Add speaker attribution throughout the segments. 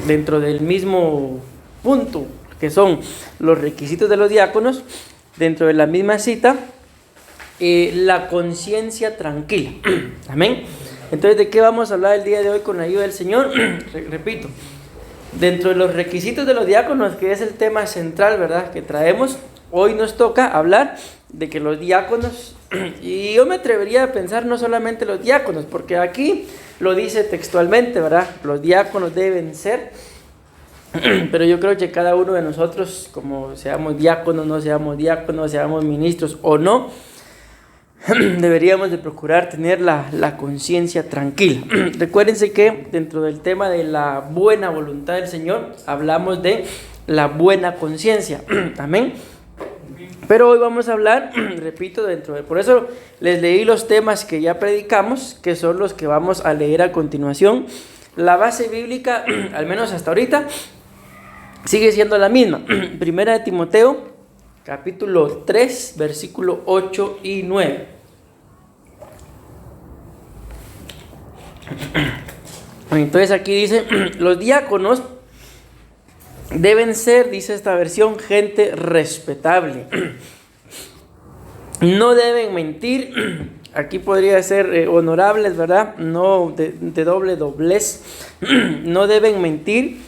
Speaker 1: dentro del mismo punto, que son los requisitos de los diáconos, dentro de la misma cita, la conciencia tranquila. Amén. Entonces, ¿de qué vamos a hablar el día de hoy con la ayuda del Señor? Repito, dentro de los requisitos de los diáconos, que es el tema central, ¿verdad?, que traemos, hoy nos toca hablar de que los diáconos, y yo me atrevería a pensar no solamente los diáconos, porque aquí lo dice textualmente, ¿verdad?, los diáconos deben ser, pero yo creo que cada uno de nosotros, como seamos diáconos, no seamos diáconos, seamos ministros o no, deberíamos de procurar tener la conciencia tranquila. Recuérdense que dentro del tema de la buena voluntad del Señor, hablamos de la buena conciencia. Amén. Pero hoy vamos a hablar, repito, por eso les leí los temas que ya predicamos, que son los que vamos a leer a continuación. La base bíblica, al menos hasta ahorita, sigue siendo la misma. Primera de Timoteo, capítulo 3, versículo 8 y 9. Entonces aquí dice, los diáconos deben ser, dice esta versión, gente respetable. No deben mentir. Aquí podría ser honorables, ¿verdad? No de doble doblez. No deben mentir.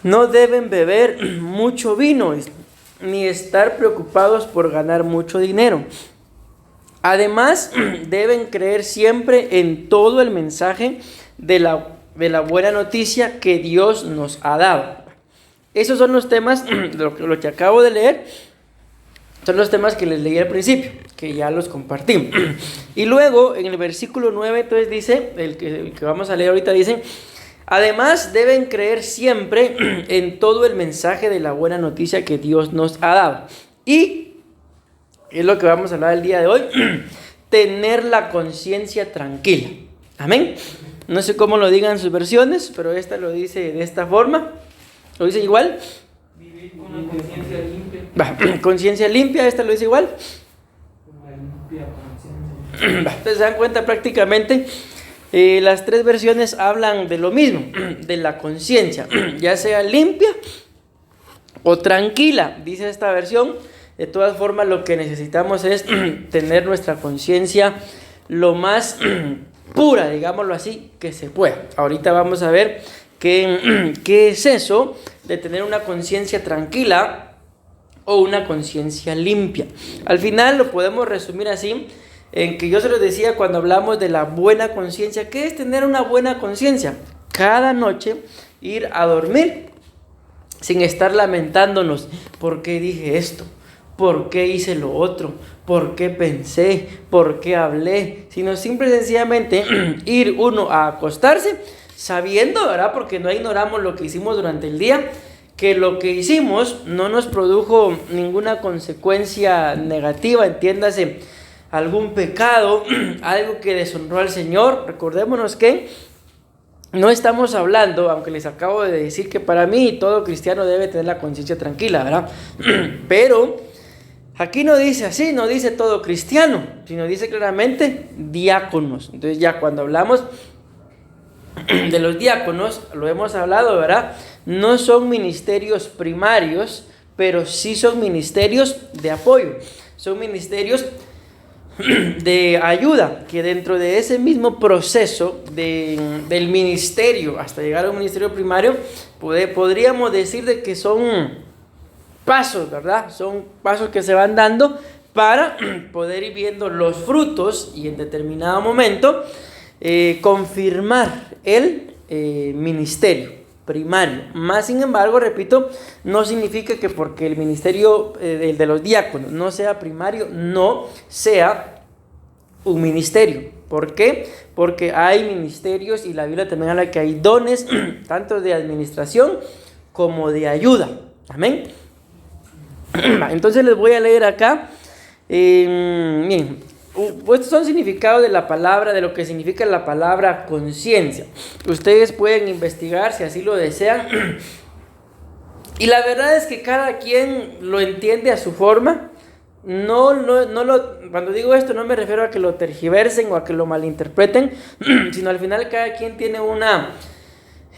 Speaker 1: No deben beber mucho vino, ni estar preocupados por ganar mucho dinero. Además, deben creer siempre en todo el mensaje de la buena noticia que Dios nos ha dado. Esos son los temas, lo que acabo de leer, son los temas que les leí al principio, que ya los compartimos. Y luego, en el versículo 9, entonces dice, el que vamos a leer ahorita dice, además deben creer siempre en todo el mensaje de la buena noticia que Dios nos ha dado. Y es lo que vamos a hablar el día de hoy, tener la conciencia tranquila. Amén. No sé cómo lo digan sus versiones, pero esta lo dice de esta forma. ¿Lo dice igual?
Speaker 2: Vivir con una conciencia limpia.
Speaker 1: Conciencia limpia, esta lo dice igual.
Speaker 2: Una limpia conciencia.
Speaker 1: Entonces se dan cuenta prácticamente, las tres versiones hablan de lo mismo, de la conciencia, ya sea limpia o tranquila, dice esta versión. De todas formas, lo que necesitamos es tener nuestra conciencia lo más pura, digámoslo así, que se pueda. Ahorita vamos a ver qué es eso de tener una conciencia tranquila o una conciencia limpia. Al final lo podemos resumir así, en que yo se los decía cuando hablamos de la buena conciencia. ¿Qué es tener una buena conciencia? Cada noche ir a dormir sin estar lamentándonos. ¿Por qué dije esto? ¿Por qué hice lo otro? ¿Por qué pensé? ¿Por qué hablé? Sino simple y sencillamente ir uno a acostarse sabiendo, ¿verdad? Porque no ignoramos lo que hicimos durante el día, que lo que hicimos no nos produjo ninguna consecuencia negativa, entiéndase, algún pecado, algo que deshonró al Señor. Recordémonos que no estamos hablando, aunque les acabo de decir que para mí todo cristiano debe tener la conciencia tranquila, ¿verdad? Pero aquí no dice así, no dice todo cristiano, sino dice claramente diáconos. Entonces ya cuando hablamos de los diáconos, lo hemos hablado, ¿verdad? No son ministerios primarios, pero sí son ministerios de apoyo, son ministerios de ayuda, que dentro de ese mismo proceso del ministerio hasta llegar a un ministerio primario, podríamos decir de que son pasos, ¿verdad? Son pasos que se van dando para poder ir viendo los frutos y en determinado momento confirmar el ministerio primario. Más sin embargo, repito, no significa que porque el ministerio de los diáconos no sea primario, no sea un ministerio. ¿Por qué? Porque hay ministerios y la Biblia también habla que hay dones tanto de administración como de ayuda. Amén. Entonces les voy a leer acá. Miren, estos son significados de la palabra, de lo que significa la palabra conciencia. Ustedes pueden investigar si así lo desean. Y la verdad es que cada quien lo entiende a su forma. Cuando digo esto no me refiero a que lo tergiversen o a que lo malinterpreten, sino al final cada quien tiene una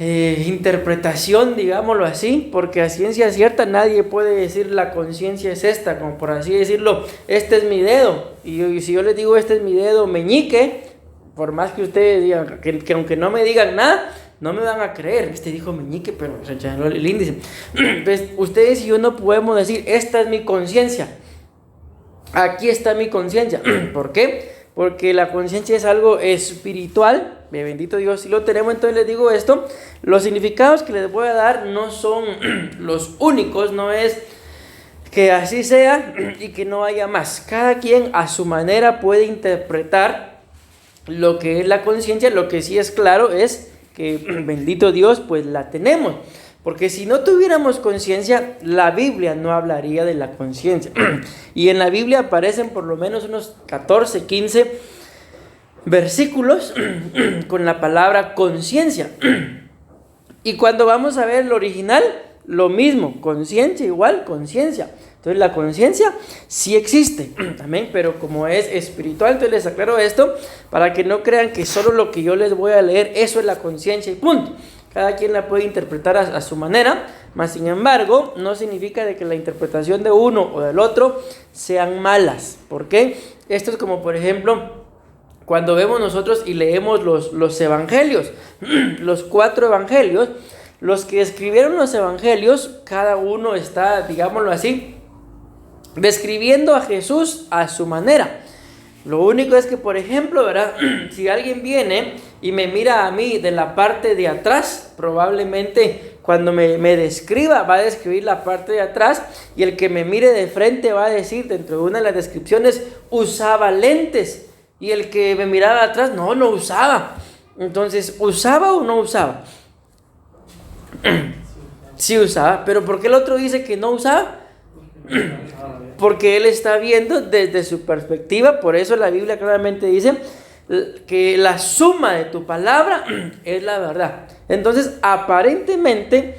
Speaker 1: interpretación, digámoslo así, porque a ciencia cierta nadie puede decir la conciencia es esta, como por así decirlo, este es mi dedo, y si yo les digo este es mi dedo meñique, por más que ustedes digan, que aunque no me digan nada, no me van a creer, este dijo meñique, pero rechazó el índice. Pues ustedes y yo no podemos decir, esta es mi conciencia, aquí está mi conciencia. ¿Por qué? Porque la conciencia es algo espiritual, bendito Dios, si lo tenemos. Entonces les digo esto, los significados que les voy a dar no son los únicos, no es que así sea y que no haya más. Cada quien a su manera puede interpretar lo que es la conciencia. Lo que sí es claro es que, bendito Dios, pues la tenemos. Porque si no tuviéramos conciencia, la Biblia no hablaría de la conciencia. Y en la Biblia aparecen por lo menos unos 14, 15 versículos con la palabra conciencia. Y cuando vamos a ver el original, lo mismo, conciencia igual, conciencia. Entonces la conciencia sí existe, amén, pero como es espiritual, entonces les aclaro esto para que no crean que solo lo que yo les voy a leer, eso es la conciencia y punto. Cada quien la puede interpretar a su manera, mas sin embargo, no significa de que la interpretación de uno o del otro sean malas. ¿Por qué? Esto es como, por ejemplo, cuando vemos nosotros y leemos los evangelios, los 4 evangelios, los que escribieron los evangelios, cada uno está, digámoslo así, describiendo a Jesús a su manera. Lo único es que, por ejemplo, ¿verdad? Si alguien viene y me mira a mí de la parte de atrás, probablemente cuando me describa va a describir la parte de atrás, y el que me mire de frente va a decir dentro de una de las descripciones, usaba lentes, y el que me miraba de atrás, no usaba. Entonces, ¿usaba o no usaba? Sí usaba, pero ¿por qué el otro dice que no usaba? Porque él está viendo desde su perspectiva. Por eso la Biblia claramente dice que la suma de tu palabra es la verdad. Entonces, aparentemente,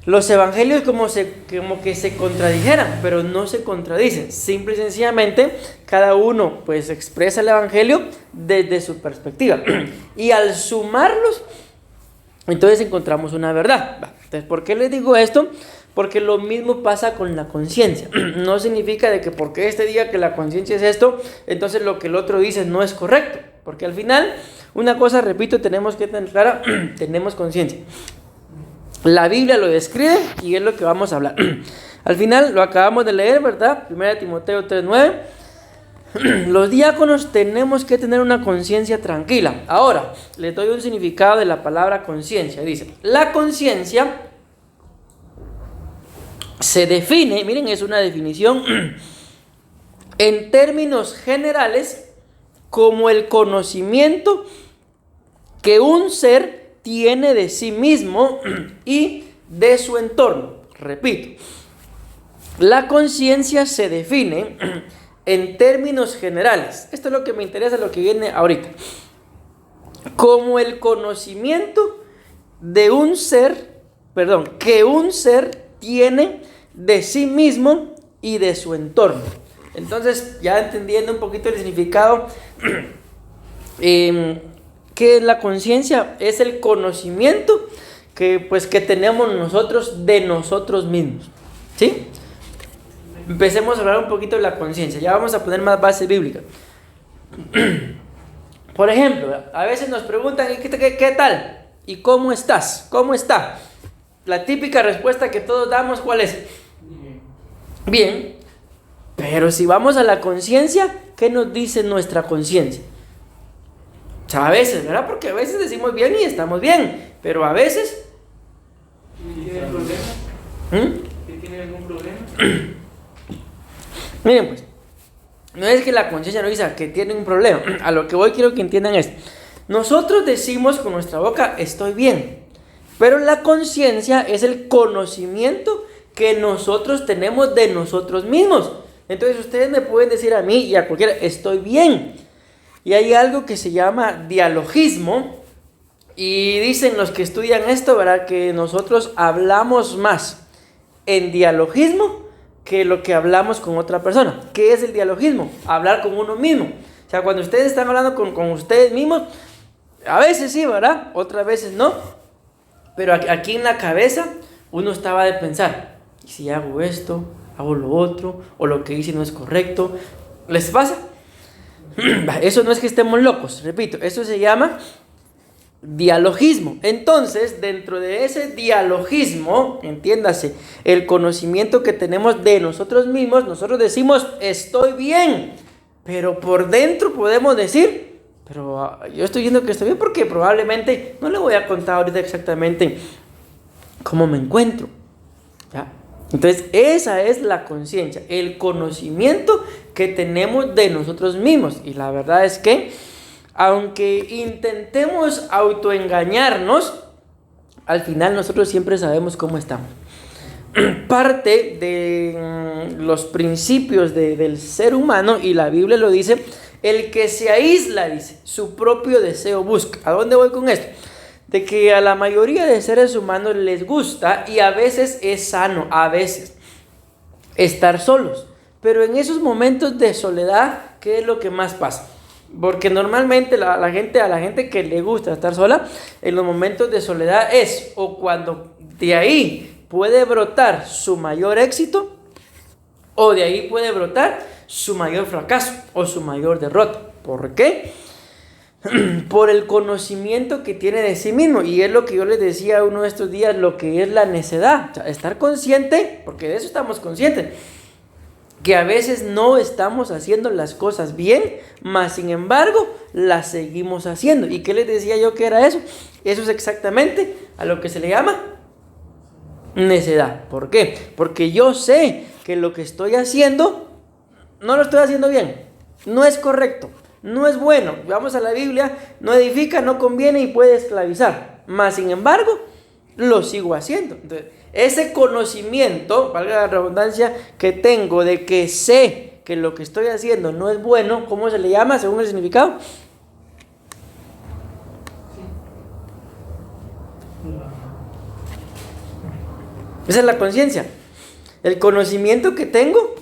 Speaker 1: los evangelios como que se contradijeran, pero no se contradicen. Simple y sencillamente, cada uno pues expresa el evangelio desde su perspectiva. Y al sumarlos, entonces encontramos una verdad. Entonces, ¿por qué les digo esto? Porque lo mismo pasa con la conciencia. No significa de que porque este diga que la conciencia es esto, entonces lo que el otro dice no es correcto. Porque al final, una cosa, repito, tenemos que tener clara, tenemos conciencia. La Biblia lo describe y es lo que vamos a hablar. Al final, lo acabamos de leer, ¿verdad? 1 Timoteo 3:9. Los diáconos tenemos que tener una conciencia tranquila. Ahora, les doy un significado de la palabra conciencia. Dice, la conciencia se define, miren, es una definición, en términos generales, como el conocimiento que un ser tiene de sí mismo y de su entorno. Repito, la conciencia se define en términos generales. Esto es lo que me interesa, lo que viene ahorita. Como el conocimiento de un ser, que un ser tiene de sí mismo y de su entorno. Entonces, ya entendiendo un poquito el significado, que la conciencia es el conocimiento que tenemos nosotros de nosotros mismos. ¿Sí? Empecemos a hablar un poquito de la conciencia. Ya vamos a poner más base bíblica. Por ejemplo, a veces nos preguntan, ¿qué tal? ¿Y cómo estás? ¿Cómo está? La típica respuesta que todos damos, ¿cuál es? Bien. Pero si vamos a la conciencia, ¿qué nos dice nuestra conciencia? O sea, a veces, ¿verdad? Porque a veces decimos bien y estamos bien, pero a veces...
Speaker 2: ¿Tiene problema? ¿Tiene algún problema?
Speaker 1: Miren, pues, no es que la conciencia no dice que tiene un problema. A lo que voy quiero que entiendan es, nosotros decimos con nuestra boca, estoy bien, pero la conciencia es el conocimiento que nosotros tenemos de nosotros mismos. Entonces ustedes me pueden decir a mí y a cualquiera, estoy bien. Y hay algo que se llama dialogismo, y dicen los que estudian esto, ¿verdad?, que nosotros hablamos más en dialogismo que lo que hablamos con otra persona. ¿Qué es el dialogismo? Hablar con uno mismo. O sea, cuando ustedes están hablando con ustedes mismos, a veces sí, ¿verdad? Otras veces no. Pero aquí en la cabeza uno estaba de pensar, ¿y si hago esto, hago lo otro, o lo que hice no es correcto? ¿Les pasa? Eso no es que estemos locos, repito, eso se llama dialogismo. Entonces, dentro de ese dialogismo, entiéndase, el conocimiento que tenemos de nosotros mismos, nosotros decimos, estoy bien, pero por dentro podemos decir, pero yo estoy viendo que estoy bien porque probablemente no le voy a contar ahorita exactamente cómo me encuentro, ¿ya? Entonces, esa es la conciencia, el conocimiento que tenemos de nosotros mismos. Y la verdad es que, aunque intentemos autoengañarnos, al final nosotros siempre sabemos cómo estamos. Parte de los principios del ser humano, y la Biblia lo dice, el que se aísla, dice, su propio deseo busca. ¿A dónde voy con esto? De que a la mayoría de seres humanos les gusta, y a veces es sano, a veces, estar solos. Pero en esos momentos de soledad, ¿qué es lo que más pasa? Porque normalmente a la gente que le gusta estar sola, en los momentos de soledad es, o cuando de ahí puede brotar su mayor éxito, o de ahí puede brotar su mayor fracaso, o su mayor derrota. ¿Por qué? Por el conocimiento que tiene de sí mismo. Y es lo que yo les decía uno de estos días, lo que es la necedad. O sea, estar consciente, porque de eso estamos conscientes, que a veces no estamos haciendo las cosas bien, mas sin embargo las seguimos haciendo. ¿Y qué les decía yo que era eso? Eso es exactamente a lo que se le llama necedad. ¿Por qué? Porque yo sé que lo que estoy haciendo no lo estoy haciendo bien, no es correcto, no es bueno. Vamos a la Biblia, no edifica, no conviene y puede esclavizar. Mas sin embargo, lo sigo haciendo. Entonces, ese conocimiento, valga la redundancia, que tengo de que sé que lo que estoy haciendo no es bueno, ¿cómo se le llama según el significado? Esa es la conciencia, el conocimiento que tengo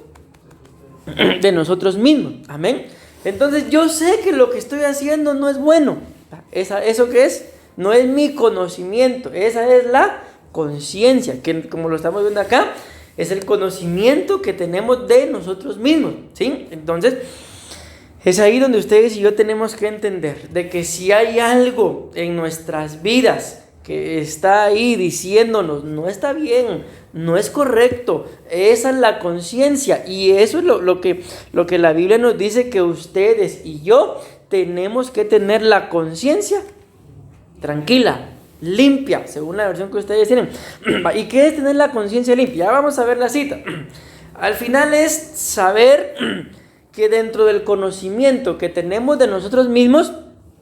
Speaker 1: de nosotros mismos. Amén. Entonces yo sé que lo que estoy haciendo no es bueno. ¿Eso qué es? No es mi conocimiento, esa es la conciencia, que como lo estamos viendo acá, es el conocimiento que tenemos de nosotros mismos, ¿sí? Entonces, es ahí donde ustedes y yo tenemos que entender de que si hay algo en nuestras vidas que está ahí diciéndonos, no está bien, no es correcto, esa es la conciencia, y eso es lo que la Biblia nos dice, que ustedes y yo tenemos que tener la conciencia tranquila, limpia, según la versión que ustedes tienen. ¿Y qué es tener la conciencia limpia? Ya vamos a ver la cita. Al final es saber que dentro del conocimiento que tenemos de nosotros mismos,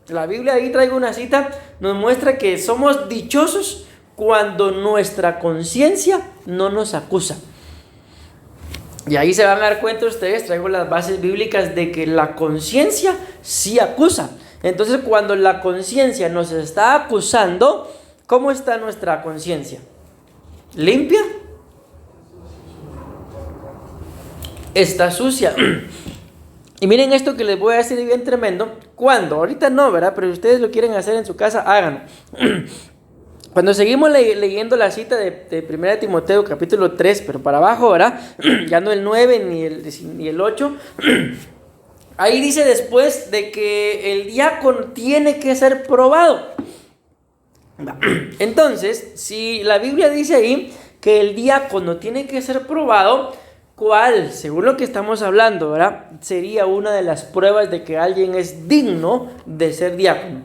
Speaker 1: la Biblia, ahí traigo una cita, nos muestra que somos dichosos cuando nuestra conciencia no nos acusa. Y ahí se van a dar cuenta ustedes, traigo las bases bíblicas de que la conciencia sí acusa. Entonces, cuando la conciencia nos está acusando, ¿cómo está nuestra conciencia? ¿Limpia? Está sucia. Y miren esto que les voy a decir bien tremendo. ¿Cuándo? Ahorita no, ¿verdad? Pero si ustedes lo quieren hacer en su casa, háganlo. Cuando seguimos leyendo la cita de 1 Timoteo capítulo 3, pero para abajo, ¿verdad? Ya no el 9 ni el 8. Ahí dice después de que el diácono tiene que ser probado. Entonces, si la Biblia dice ahí que el diácono tiene que ser probado, ¿cuál, según lo que estamos hablando, verdad, sería una de las pruebas de que alguien es digno de ser diácono?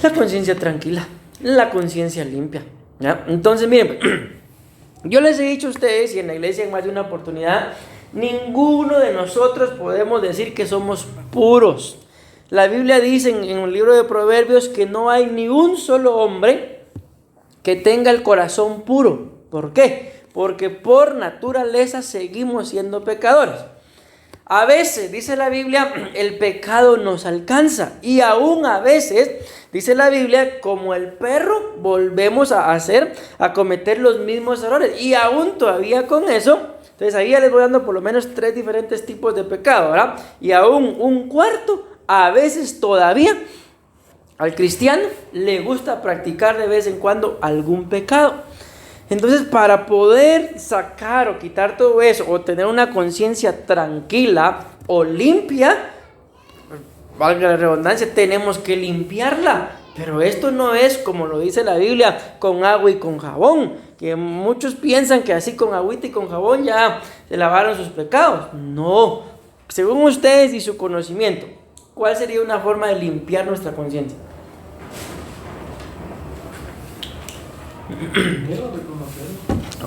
Speaker 1: La conciencia tranquila, la conciencia limpia, ¿ya? Entonces, miren, yo les he dicho a ustedes, y en la iglesia en más de una oportunidad, ninguno de nosotros podemos decir que somos puros. La Biblia dice en el libro de Proverbios que no hay ni un solo hombre que tenga el corazón puro. ¿Por qué? Porque por naturaleza seguimos siendo pecadores. A veces, dice la Biblia, el pecado nos alcanza, y aún a veces, dice la Biblia, como el perro, volvemos a cometer los mismos errores, y aún todavía con eso. Entonces ahí ya les voy dando por lo menos 3 diferentes tipos de pecado, ¿verdad? Y aún un cuarto, a veces todavía Al cristiano le gusta practicar de vez en cuando algún pecado. Entonces, para poder sacar o quitar todo eso, o tener una conciencia tranquila o limpia, valga la redundancia, tenemos que limpiarla. Pero esto no es como lo dice la Biblia, con agua y con jabón, que muchos piensan que así con agüita y con jabón ya se lavaron sus pecados. No, según ustedes y su conocimiento, ¿cuál sería una forma de limpiar nuestra conciencia?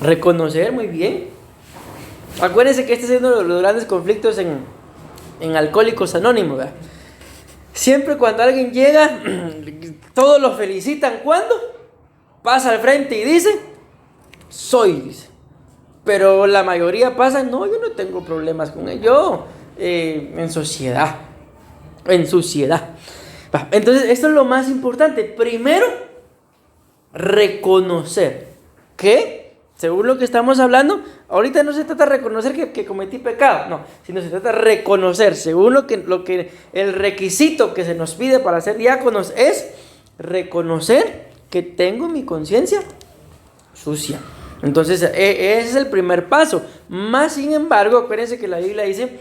Speaker 1: Reconocer, muy bien. Acuérdense que este es uno de los grandes conflictos en Alcohólicos Anónimos, ¿verdad? Siempre cuando alguien llega, todos lo felicitan. ¿Cuándo? Pasa al frente y dice, dice. Pero la mayoría pasa, no, yo no tengo problemas con él. Yo, en suciedad. Entonces, esto es lo más importante. Primero, reconocer que, según lo que estamos hablando, ahorita no se trata de reconocer que cometí pecado, no, sino se trata de reconocer, según lo que el requisito que se nos pide para ser diáconos es reconocer que tengo mi conciencia sucia. Entonces, ese es el primer paso. Más sin embargo, acuérdense que la Biblia dice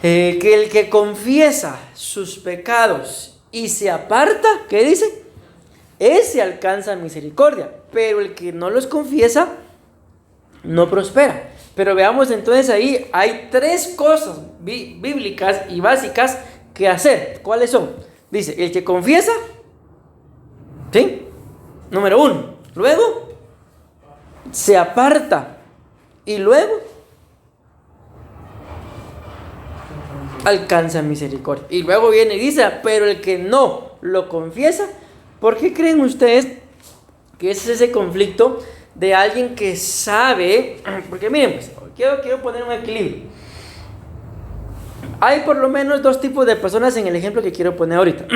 Speaker 1: que el que confiesa sus pecados y se aparta, ¿qué dice? Ese alcanza misericordia, pero el que no los confiesa no prospera. Pero veamos entonces ahí, hay 3 cosas bíblicas y básicas que hacer. ¿Cuáles son? Dice, el que confiesa, ¿sí? Número 1. Luego, se aparta. Y luego, alcanza misericordia. Y luego viene y dice, pero el que no lo confiesa, ¿por qué creen ustedes que es ese conflicto de alguien que sabe? Porque miren, pues, quiero poner un equilibrio. Hay por lo menos 2 tipos de personas en el ejemplo que quiero poner ahorita.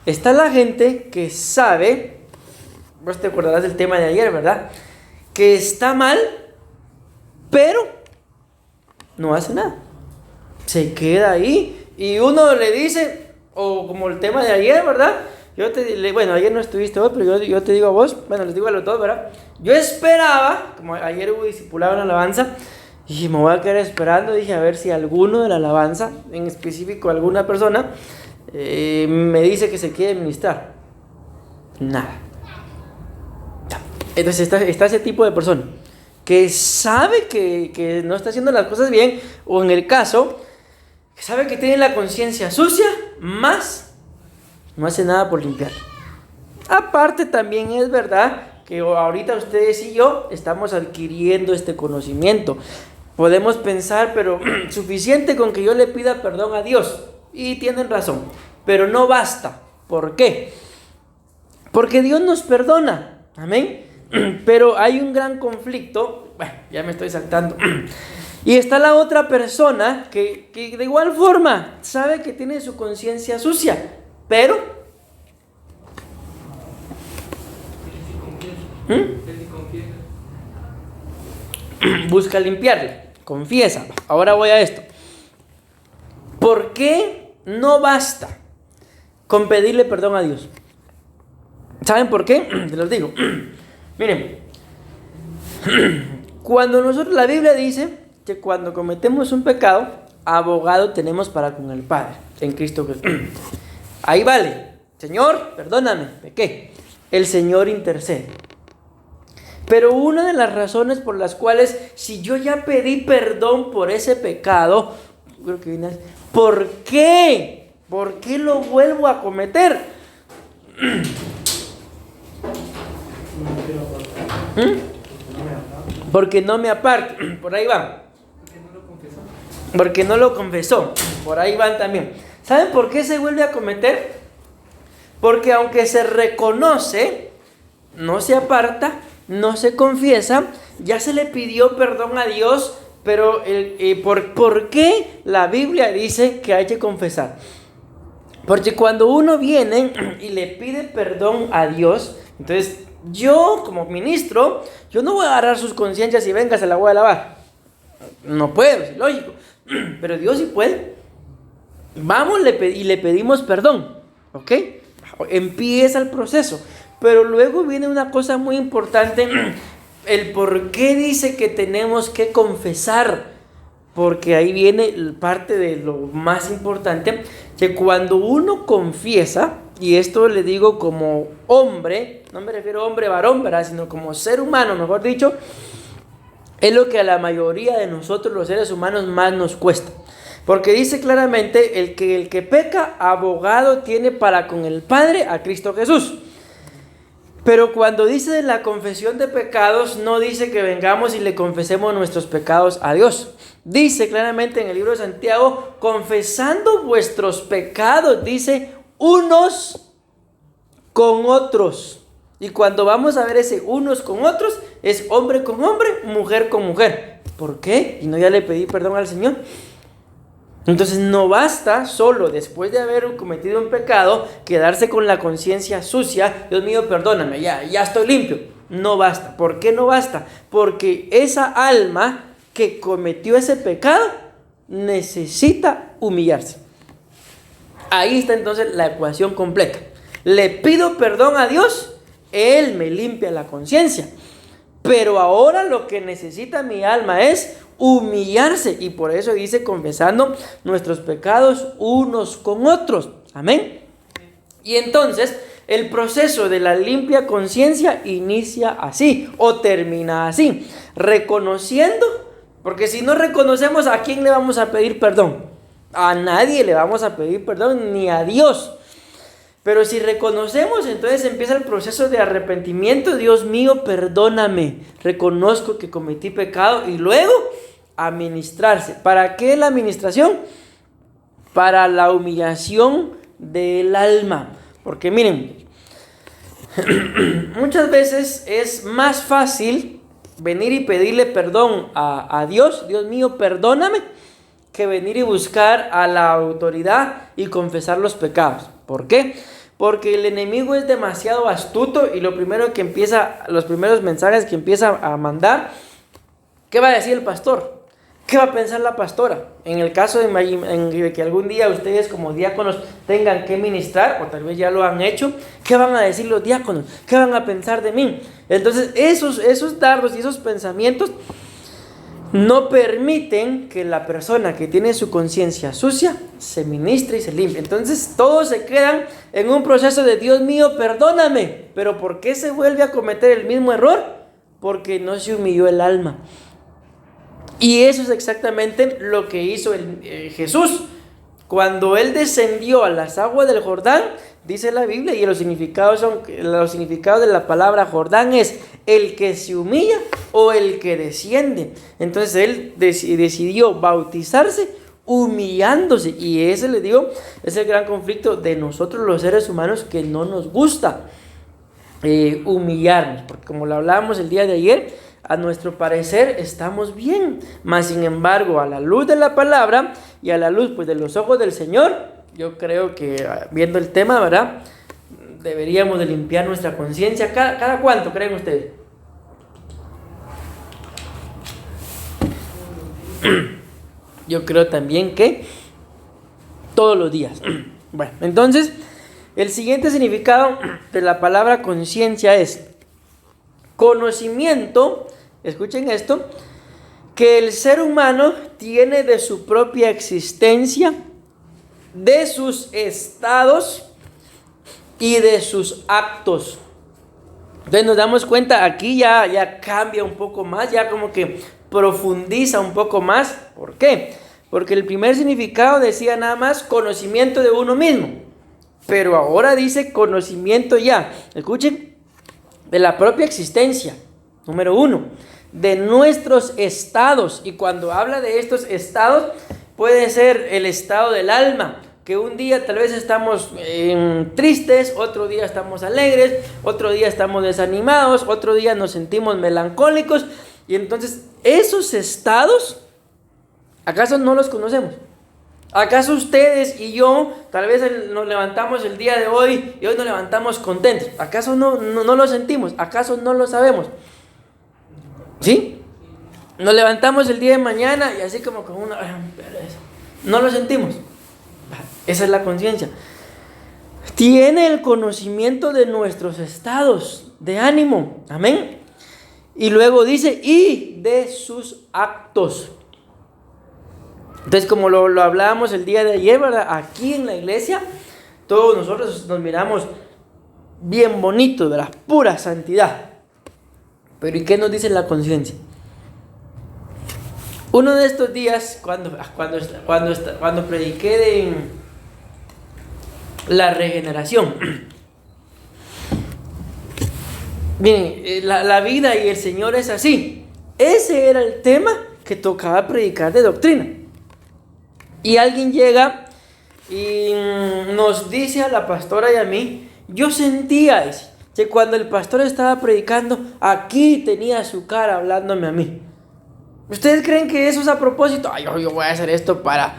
Speaker 1: Está la gente que sabe, vos te acordarás del tema de ayer, ¿verdad? Que está mal, pero no hace nada. Se queda ahí y uno le dice, o como el tema de ayer, ¿verdad? Bueno, ayer no estuviste vos, pero yo te digo a vos, bueno, les digo a los dos, ¿verdad? Yo esperaba, como ayer hubo discipulado en la alabanza, y me voy a quedar esperando, dije, a ver si alguno de la alabanza, en específico alguna persona, me dice que se quiere ministrar. Nada. Entonces está ese tipo de persona, que sabe que no está haciendo las cosas bien, o en el caso, que sabe que tiene la conciencia sucia, más no hace nada por limpiar. Aparte, también es verdad que ahorita ustedes y yo estamos adquiriendo este conocimiento. Podemos pensar, pero suficiente con que yo le pida perdón a Dios. Y tienen razón, pero no basta. ¿Por qué? Porque Dios nos perdona. Amén. Pero hay un gran conflicto. Bueno, ya me estoy saltando. Y está la otra persona que de igual forma sabe que tiene su conciencia sucia, pero busca limpiarle, confiesa. Ahora voy a esto. ¿Por qué no basta con pedirle perdón a Dios? ¿Saben por qué? Te los digo. Miren, cuando la Biblia dice que cuando cometemos un pecado, abogado tenemos para con el Padre, en Cristo Jesús. Ahí vale, Señor, perdóname, pequé. El Señor intercede. Pero una de las razones por las cuales, si yo ya pedí perdón por ese pecado, creo que viene, ¿por qué? ¿Por qué lo vuelvo a cometer? Porque no me aparto. Por ahí van. Porque no lo confesó. Por ahí van también. ¿Saben por qué se vuelve a cometer? Porque aunque se reconoce, no se aparta, no se confiesa, ya se le pidió perdón a Dios, pero ¿por qué la Biblia dice que hay que confesar? Porque cuando uno viene y le pide perdón a Dios, entonces yo como ministro, yo no voy a agarrar sus conciencias y venga, se la voy a lavar. No puedo, es lógico, pero Dios sí puede. Vamos y le pedimos perdón. ¿Ok? Empieza el proceso. Pero luego viene una cosa muy importante, el por qué dice que tenemos que confesar. Porque ahí viene parte de lo más importante, que cuando uno confiesa, y esto le digo como hombre, no me refiero a hombre varón, ¿verdad? Sino como ser humano, mejor dicho, es lo que a la mayoría de nosotros los seres humanos más nos cuesta. Porque dice claramente, el que peca, abogado tiene para con el Padre a Cristo Jesús. Pero cuando dice de la confesión de pecados, no dice que vengamos y le confesemos nuestros pecados a Dios. Dice claramente en el libro de Santiago, confesando vuestros pecados, dice, unos con otros. Y cuando vamos a ver ese unos con otros, es hombre con hombre, mujer con mujer. ¿Por qué? Y no, ya le pedí perdón al Señor. Entonces no basta solo después de haber cometido un pecado quedarse con la conciencia sucia. Dios mío, perdóname, ya estoy limpio. No basta. ¿Por qué no basta? Porque esa alma que cometió ese pecado necesita humillarse. Ahí está entonces la ecuación completa. Le pido perdón a Dios, Él me limpia la conciencia. Pero ahora lo que necesita mi alma es humillarse, y por eso dice confesando nuestros pecados unos con otros. Amén. Y entonces el proceso de la limpia conciencia inicia así o termina así, reconociendo, porque si no reconocemos, ¿a quién le vamos a pedir perdón? A nadie le vamos a pedir perdón, ni a Dios. Pero si reconocemos, entonces empieza el proceso de arrepentimiento. Dios mío, perdóname, reconozco que cometí pecado, y luego administrarse. ¿Para qué la administración? Para la humillación del alma. Porque miren, muchas veces es más fácil venir y pedirle perdón a Dios, Dios mío, perdóname, que venir y buscar a la autoridad y confesar los pecados. ¿Por qué? Porque el enemigo es demasiado astuto, y los primeros mensajes que empieza a mandar, ¿qué va a decir el pastor? ¿Qué va a pensar la pastora? En el caso de que algún día ustedes como diáconos tengan que ministrar, o tal vez ya lo han hecho, ¿qué van a decir los diáconos? ¿Qué van a pensar de mí? Entonces esos dardos y esos pensamientos no permiten que la persona que tiene su conciencia sucia se ministre y se limpie. Entonces todos se quedan en un proceso de Dios mío, perdóname. ¿Pero por qué se vuelve a cometer el mismo error? Porque no se humilló el alma. Y eso es exactamente lo que hizo Jesús. Cuando Él descendió a las aguas del Jordán, dice la Biblia, y los significados de la palabra Jordán es el que se humilla o el que desciende. Entonces Él decidió bautizarse humillándose. Y ese, le digo, es el gran conflicto de nosotros los seres humanos, que no nos gusta humillarnos. Porque como lo hablábamos el día de ayer, a nuestro parecer estamos bien, mas sin embargo, a la luz de la palabra y a la luz pues de los ojos del Señor, yo creo que viendo el tema, ¿verdad?, deberíamos de limpiar nuestra conciencia. ¿Cada cuánto creen ustedes? Yo creo también que todos los días. Bueno, entonces el siguiente significado de la palabra conciencia es conocimiento. Escuchen esto, que el ser humano tiene de su propia existencia, de sus estados y de sus actos. Entonces nos damos cuenta, aquí ya cambia un poco más, ya como que profundiza un poco más. ¿Por qué? Porque el primer significado decía nada más conocimiento de uno mismo, pero ahora dice conocimiento ya, escuchen, de la propia existencia. Número 1, de nuestros estados. Y cuando habla de estos estados, puede ser el estado del alma, que un día tal vez estamos tristes, otro día estamos alegres, otro día estamos desanimados, otro día nos sentimos melancólicos. Y entonces esos estados, ¿acaso no los conocemos? ¿Acaso ustedes y yo tal vez nos levantamos el día de hoy y hoy nos levantamos contentos? ¿Acaso no lo sentimos? ¿Acaso no lo sabemos? ¿Sí? Nos levantamos el día de mañana y así como con una... no lo sentimos. Esa es la conciencia. Tiene el conocimiento de nuestros estados de ánimo. Amén. Y luego dice, y de sus actos. Entonces, como lo hablábamos el día de ayer, ¿verdad? Aquí en la iglesia, todos nosotros nos miramos bien bonitos, ¿verdad? Pura santidad. Pero ¿y qué nos dice la conciencia? Uno de estos días, cuando prediqué de la regeneración, miren, la vida y el Señor es así. Ese era el tema que tocaba predicar de doctrina. Y alguien llega y nos dice a la pastora y a mí, yo sentía que cuando el pastor estaba predicando, aquí tenía su cara hablándome a mí. ¿Ustedes creen que eso es a propósito? Ay, yo voy a hacer esto para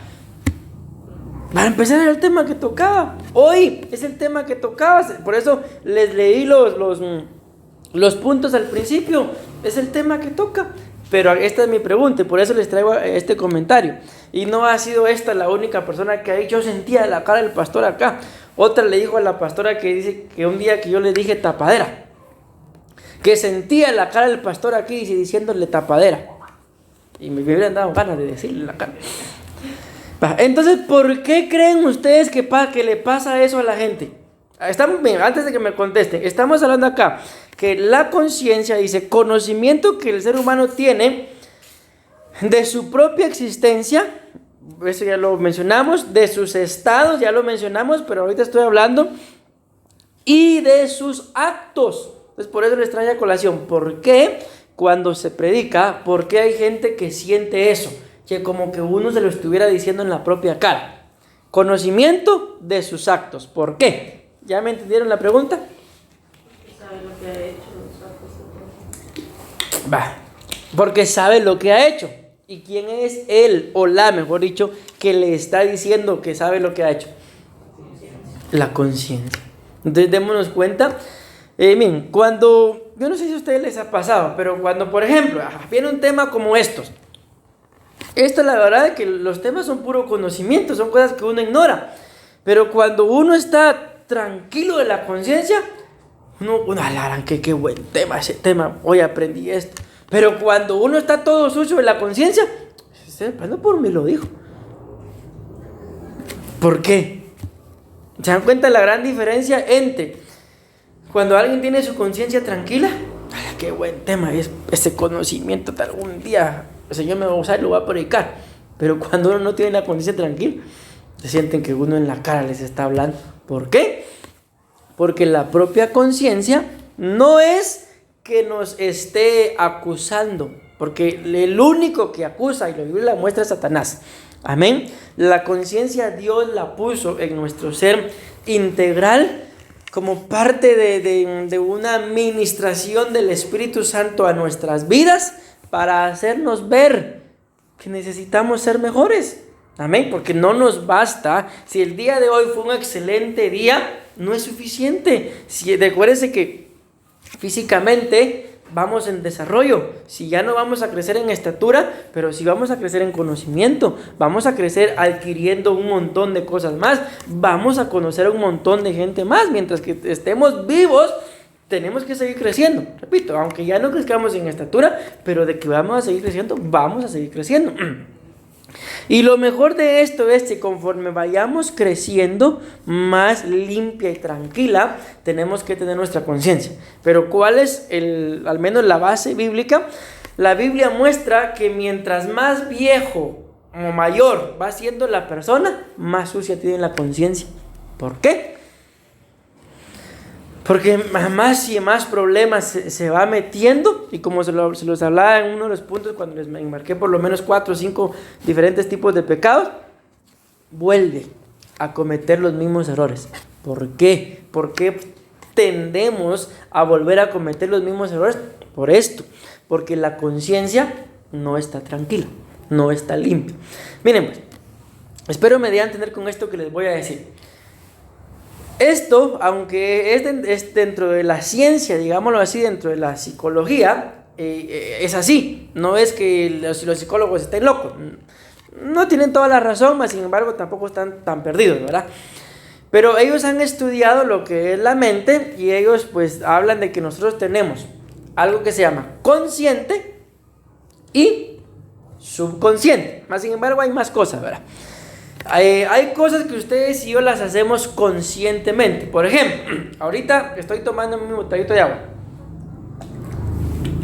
Speaker 1: empezar el tema que tocaba. Hoy es el tema que tocaba. Por eso les leí los puntos al principio. Es el tema que toca. Pero esta es mi pregunta, y por eso les traigo este comentario. Y no ha sido esta la única persona que ha dicho, yo sentía la cara del pastor acá. Otra le dijo a la pastora que dice que un día que yo le dije tapadera, que sentía la cara del pastor aquí diciéndole tapadera. Y me hubieran dado ganas de decirle la cara. Entonces, ¿por qué creen ustedes que le pasa eso a la gente? Antes de que me contesten, estamos hablando acá que la conciencia dice conocimiento que el ser humano tiene de su propia existencia. Eso ya lo mencionamos. De sus estados ya lo mencionamos, pero ahorita estoy hablando. Y de sus actos. Entonces, por eso les trae a colación. ¿Por qué cuando se predica, por qué hay gente que siente eso? Que como que uno se lo estuviera diciendo en la propia cara. Conocimiento de sus actos. ¿Por qué? ¿Ya me entendieron la pregunta?
Speaker 3: Sabe lo que ha hecho,
Speaker 1: porque sabe lo que ha hecho. ¿Y quién es él o la, mejor dicho, que le está diciendo que sabe lo que ha hecho? La conciencia. Entonces démonos cuenta. Miren, cuando, yo no sé si a ustedes les ha pasado, pero cuando, por ejemplo, viene un tema como estos. Esto, la verdad es que los temas son puro conocimiento, son cosas que uno ignora. Pero cuando uno está tranquilo de la conciencia, uno alarán, qué buen tema ese tema, hoy aprendí esto. Pero cuando uno está todo sucio de la conciencia, no por mí lo dijo. ¿Por qué? ¿Se dan cuenta la gran diferencia entre cuando alguien tiene su conciencia tranquila? ¡Ay, qué buen tema es ese conocimiento! Tal algún día el Señor me va a usar y lo va a predicar. Pero cuando uno no tiene la conciencia tranquila, se sienten que uno en la cara les está hablando. ¿Por qué? Porque la propia conciencia no es que nos esté acusando, porque el único que acusa, y la Biblia la muestra, es Satanás. Amén. La conciencia Dios la puso en nuestro ser integral como parte de una administración del Espíritu Santo a nuestras vidas para hacernos ver que necesitamos ser mejores. Amén, porque no nos basta. Si el día de hoy fue un excelente día, no es suficiente. Recuérdense que físicamente vamos en desarrollo. Si ya no vamos a crecer en estatura, pero sí vamos a crecer en conocimiento. Vamos a crecer adquiriendo un montón de cosas más. Vamos a conocer a un montón de gente más. Mientras que estemos vivos, tenemos que seguir creciendo. Repito, aunque ya no crezcamos en estatura, pero de que vamos a seguir creciendo, vamos a seguir creciendo. Y lo mejor de esto es que conforme vayamos creciendo más limpia y tranquila, tenemos que tener nuestra conciencia. Pero ¿cuál es al menos la base bíblica? La Biblia muestra que mientras más viejo o mayor va siendo la persona, más sucia tiene la conciencia. ¿Por qué? Porque más y más problemas se va metiendo, y como se los hablaba en uno de los puntos cuando les enmarqué por lo menos 4 o 5 diferentes tipos de pecados, vuelve a cometer los mismos errores. ¿Por qué? ¿Por qué tendemos a volver a cometer los mismos errores? Por esto, porque la conciencia no está tranquila, no está limpia. Miren pues, espero me dé a entender con esto que les voy a decir. Esto, aunque es dentro de la ciencia, digámoslo así, dentro de la psicología, es así. No es que los psicólogos estén locos. No tienen toda la razón, mas sin embargo tampoco están tan perdidos, ¿verdad? Pero ellos han estudiado lo que es la mente y ellos pues hablan de que nosotros tenemos algo que se llama consciente y subconsciente. Más sin embargo hay más cosas, ¿verdad? Hay cosas que ustedes y yo las hacemos conscientemente. Por ejemplo, ahorita estoy tomando mi botellito de agua.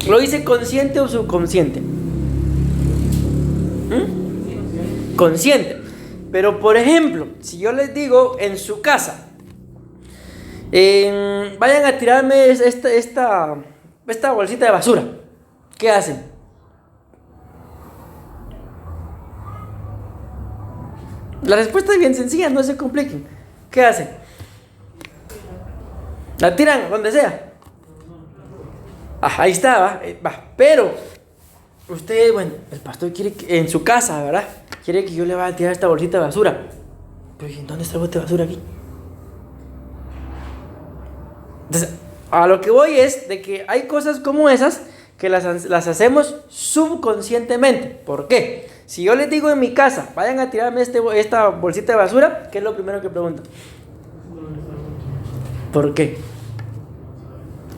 Speaker 1: ¿Lo hice consciente o subconsciente? Consciente. Pero por ejemplo, si yo les digo en su casa, vayan a tirarme esta bolsita de basura, ¿qué hacen? La respuesta es bien sencilla, no se compliquen. ¿Qué hacen? La tiran donde sea. Ahí está, va. Pero usted, bueno, el pastor quiere que, en su casa, ¿verdad? Quiere que yo le vaya a tirar esta bolsita de basura. Pero ¿dónde está el bote de basura aquí? Entonces, a lo que voy es de que hay cosas como esas que las hacemos subconscientemente. ¿Por qué? Si yo les digo en mi casa, vayan a tirarme esta bolsita de basura, ¿qué es lo primero que preguntan? ¿Por qué?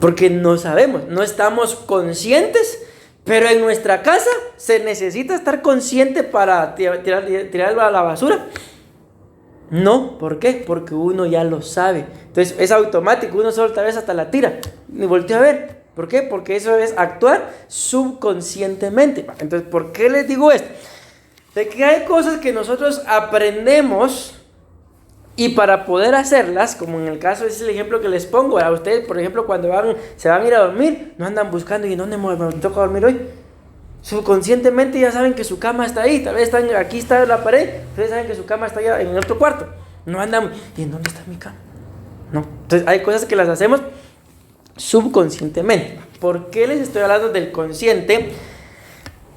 Speaker 1: Porque no sabemos, no estamos conscientes, pero en nuestra casa se necesita estar consciente para tirar a la basura. No, ¿por qué? Porque uno ya lo sabe. Entonces es automático, uno solo tal vez hasta la tira, ni voltea a ver. ¿Por qué? Porque eso es actuar subconscientemente. Entonces, ¿por qué les digo esto? De que hay cosas que nosotros aprendemos y para poder hacerlas, como en el caso, ese es el ejemplo que les pongo, a ustedes, por ejemplo, cuando se van a ir a dormir, no andan buscando y dónde me toca dormir hoy. Subconscientemente ya saben que su cama está ahí, tal vez aquí está la pared, ustedes saben que su cama está allá en el otro cuarto. No andan, ¿y en dónde está mi cama? No. Entonces hay cosas que las hacemos subconscientemente. ¿Por qué les estoy hablando del consciente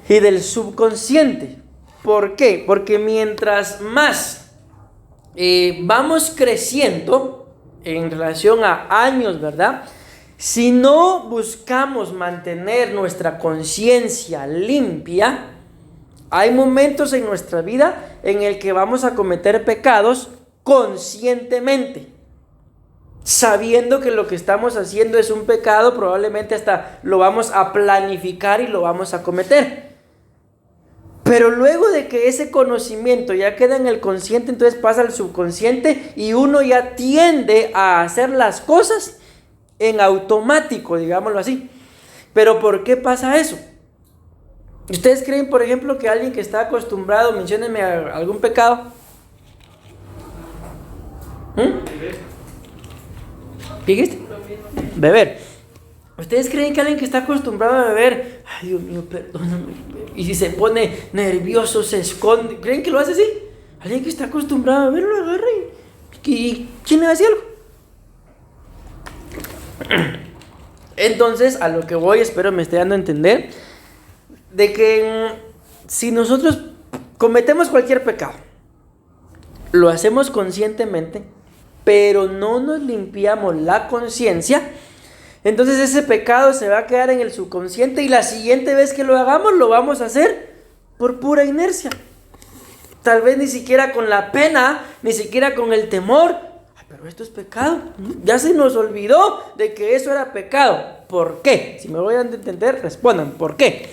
Speaker 1: y del subconsciente? ¿Por qué? Porque mientras más vamos creciendo en relación a años, ¿verdad? Si no buscamos mantener nuestra conciencia limpia, hay momentos en nuestra vida en el que vamos a cometer pecados conscientemente, sabiendo que lo que estamos haciendo es un pecado. Probablemente hasta lo vamos a planificar y lo vamos a cometer. Pero luego de que ese conocimiento ya queda en el consciente, entonces pasa al subconsciente y uno ya tiende a hacer las cosas en automático, digámoslo así. Pero ¿por qué pasa eso? ¿Ustedes creen, por ejemplo, que alguien que está acostumbrado, menciónenme algún pecado? ¿Qué dijiste? Beber. ¿Ustedes creen que alguien que está acostumbrado a beber, ay Dios mío, perdóname, y si se pone nervioso, se esconde, creen que lo hace así? Alguien que está acostumbrado a beber lo agarra y ¿quién le hace algo? Entonces, a lo que voy, espero me esté dando a entender, de que si nosotros cometemos cualquier pecado, lo hacemos conscientemente, pero no nos limpiamos la conciencia, entonces ese pecado se va a quedar en el subconsciente y la siguiente vez que lo hagamos lo vamos a hacer por pura inercia. Tal vez ni siquiera con la pena, ni siquiera con el temor. Ay, pero esto es pecado. Ya se nos olvidó de que eso era pecado. ¿Por qué? Si me voy a entender, respondan. ¿Por qué?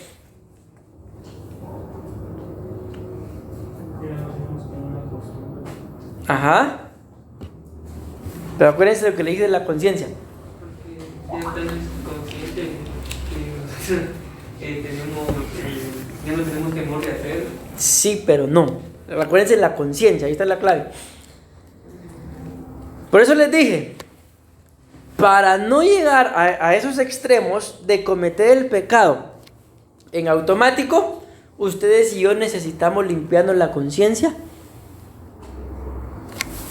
Speaker 1: Ajá. Pero acuérdense de lo que le dije de la conciencia.
Speaker 2: Ya está en el subconsciente que ya no tenemos temor de hacer.
Speaker 1: Sí, pero no. Acuérdense de la conciencia, ahí está la clave. Por eso les dije, para no llegar a esos extremos de cometer el pecado en automático, ustedes y yo necesitamos limpiarnos la conciencia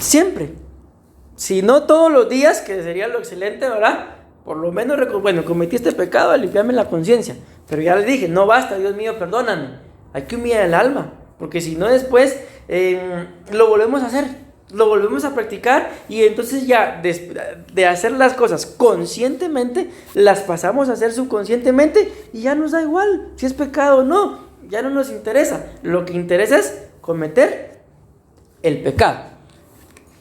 Speaker 1: siempre. Si no todos los días, que sería lo excelente, ¿verdad? Por lo menos, bueno, cometí este pecado, a limpiarme la conciencia. Pero ya les dije, no basta, Dios mío, perdóname. Hay que humillar el alma, porque si no después lo volvemos a hacer, lo volvemos a practicar y entonces ya de hacer las cosas conscientemente, las pasamos a hacer subconscientemente y ya nos da igual si es pecado o no, ya no nos interesa. Lo que interesa es cometer el pecado.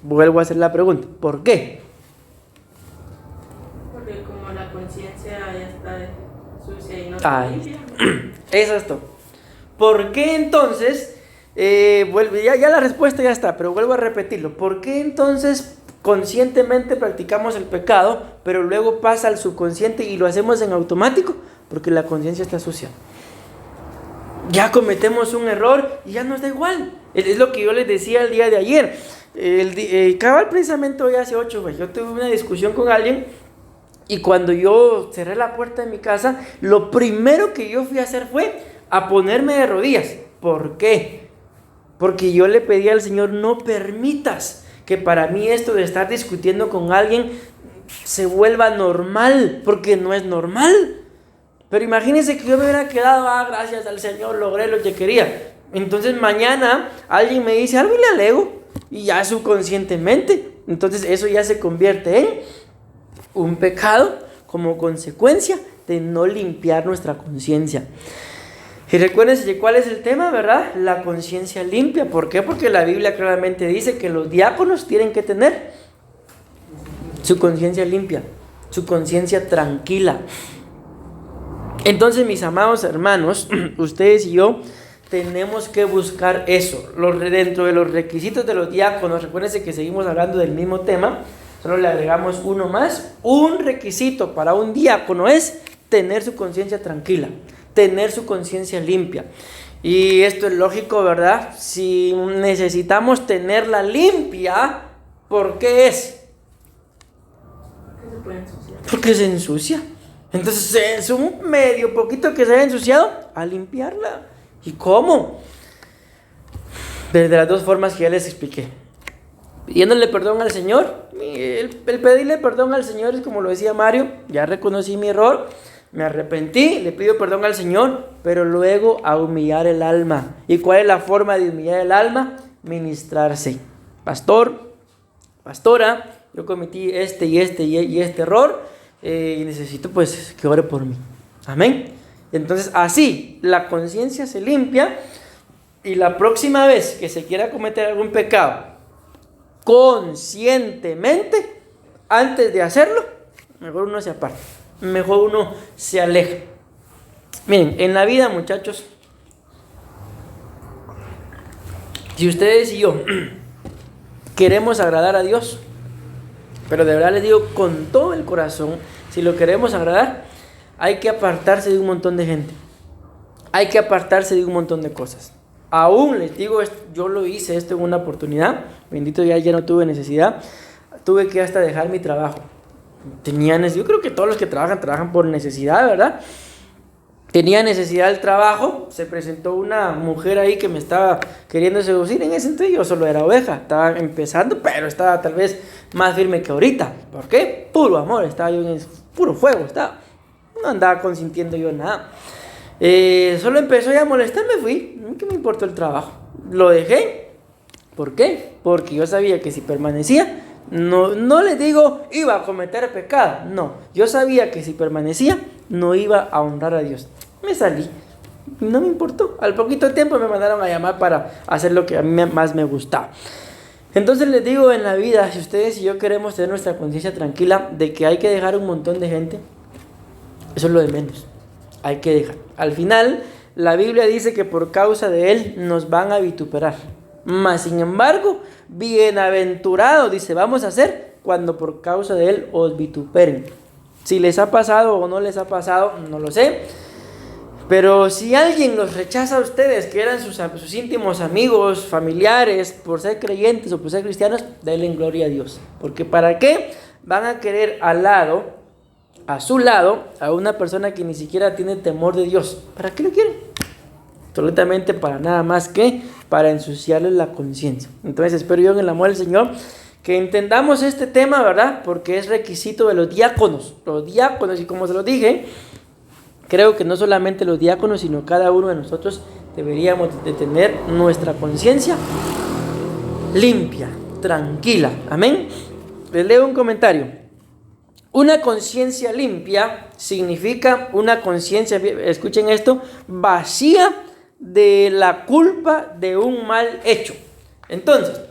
Speaker 1: Vuelvo a hacer la pregunta, ¿por qué?
Speaker 3: Porque como la conciencia ya está sucia y no
Speaker 1: Ahí
Speaker 3: limpia.
Speaker 1: Eso es todo. ¿Por qué entonces, ya la respuesta ya está, pero vuelvo a repetirlo, ¿por qué entonces conscientemente practicamos el pecado, pero luego pasa al subconsciente y lo hacemos en automático? Porque la conciencia está sucia. Ya cometemos un error y ya nos da igual. Es lo que yo les decía el día de ayer. Cabal, precisamente hoy hace 8 días, yo tuve una discusión con alguien. Y cuando yo cerré la puerta de mi casa, lo primero que yo fui a hacer fue a ponerme de rodillas. ¿Por qué? Porque yo le pedí al Señor, no permitas que para mí esto de estar discutiendo con alguien se vuelva normal, porque no es normal. Pero imagínense que yo me hubiera quedado, gracias al Señor, logré lo que quería. Entonces mañana alguien me dice algo y le alego, y ya subconscientemente. Entonces eso ya se convierte en un pecado como consecuencia de no limpiar nuestra conciencia. Y recuérdense cuál es el tema, ¿verdad? La conciencia limpia. ¿Por qué? Porque la Biblia claramente dice que los diáconos tienen que tener su conciencia limpia, su conciencia tranquila. Entonces, mis amados hermanos, ustedes y yo tenemos que buscar eso. Dentro de los requisitos de los diáconos, recuérdense que seguimos hablando del mismo tema, solo le agregamos uno más. Un requisito para un diácono es tener su conciencia tranquila, tener su conciencia limpia. Y esto es lógico, ¿verdad? Si necesitamos tenerla limpia, ¿por qué es?
Speaker 3: Que se puede ensuciar.
Speaker 1: Porque se ensucia. Entonces es un medio poquito que se haya ensuciado, a limpiarla. ¿Y cómo? Desde las dos formas que ya les expliqué. Pidiéndole perdón al Señor. El pedirle perdón al Señor es como lo decía Mario, ya reconocí mi error, me arrepentí, le pido perdón al Señor, pero luego a humillar el alma. ¿Y cuál es la forma de humillar el alma? Ministrarse. Pastor, pastora, yo cometí este error, y necesito pues que ore por mí. Amén. Entonces así la conciencia se limpia, y la próxima vez que se quiera cometer algún pecado conscientemente, antes de hacerlo, mejor uno se aparta, mejor uno se aleja. Miren, en la vida, muchachos, si ustedes y yo queremos agradar a Dios, pero de verdad les digo con todo el corazón, si lo queremos agradar, hay que apartarse de un montón de gente, hay que apartarse de un montón de cosas. Aún les digo, yo lo hice esto en una oportunidad, bendito ya no tuve necesidad, tuve que hasta dejar mi trabajo. Yo creo que todos los que trabajan por necesidad, ¿verdad? Tenía necesidad del trabajo, se presentó una mujer ahí que me estaba queriendo seducir. En ese entonces yo solo era oveja, estaba empezando, pero estaba tal vez más firme que ahorita. ¿Por qué? Puro amor, estaba yo en puro fuego, no andaba consintiendo yo nada. Solo empezó ya a molestar, me fui. ¿Qué me importó el trabajo? Lo dejé. ¿Por qué? Porque yo sabía que si permanecía, no les digo iba a cometer pecado, no, yo sabía que si permanecía no iba a honrar a Dios. Me salí, no me importó. Al poquito tiempo me mandaron a llamar para hacer lo que a mí más me gustaba. Entonces les digo, en la vida, si ustedes y yo queremos tener nuestra conciencia tranquila de que hay que dejar un montón de gente, eso es lo de menos. Hay que dejar. Al final, la Biblia dice que por causa de Él nos van a vituperar. Mas, sin embargo, bienaventurado, dice, vamos a hacer cuando por causa de Él os vituperen. Si les ha pasado o no les ha pasado, no lo sé. Pero si alguien los rechaza a ustedes, que eran sus íntimos amigos, familiares, por ser creyentes o por ser cristianos, denle gloria a Dios. Porque ¿para qué van a querer a su lado, a una persona que ni siquiera tiene temor de Dios? ¿Para qué lo quieren? Absolutamente para nada más que para ensuciarles la conciencia. Entonces espero yo en el amor del Señor que entendamos este tema, ¿verdad? Porque es requisito de los diáconos. Los diáconos, y como se lo dije, creo que no solamente los diáconos, sino cada uno de nosotros deberíamos de tener nuestra conciencia limpia, tranquila. Amén. Les leo un comentario. Una conciencia limpia significa una conciencia, escuchen esto, vacía de la culpa de un mal hecho. Entonces,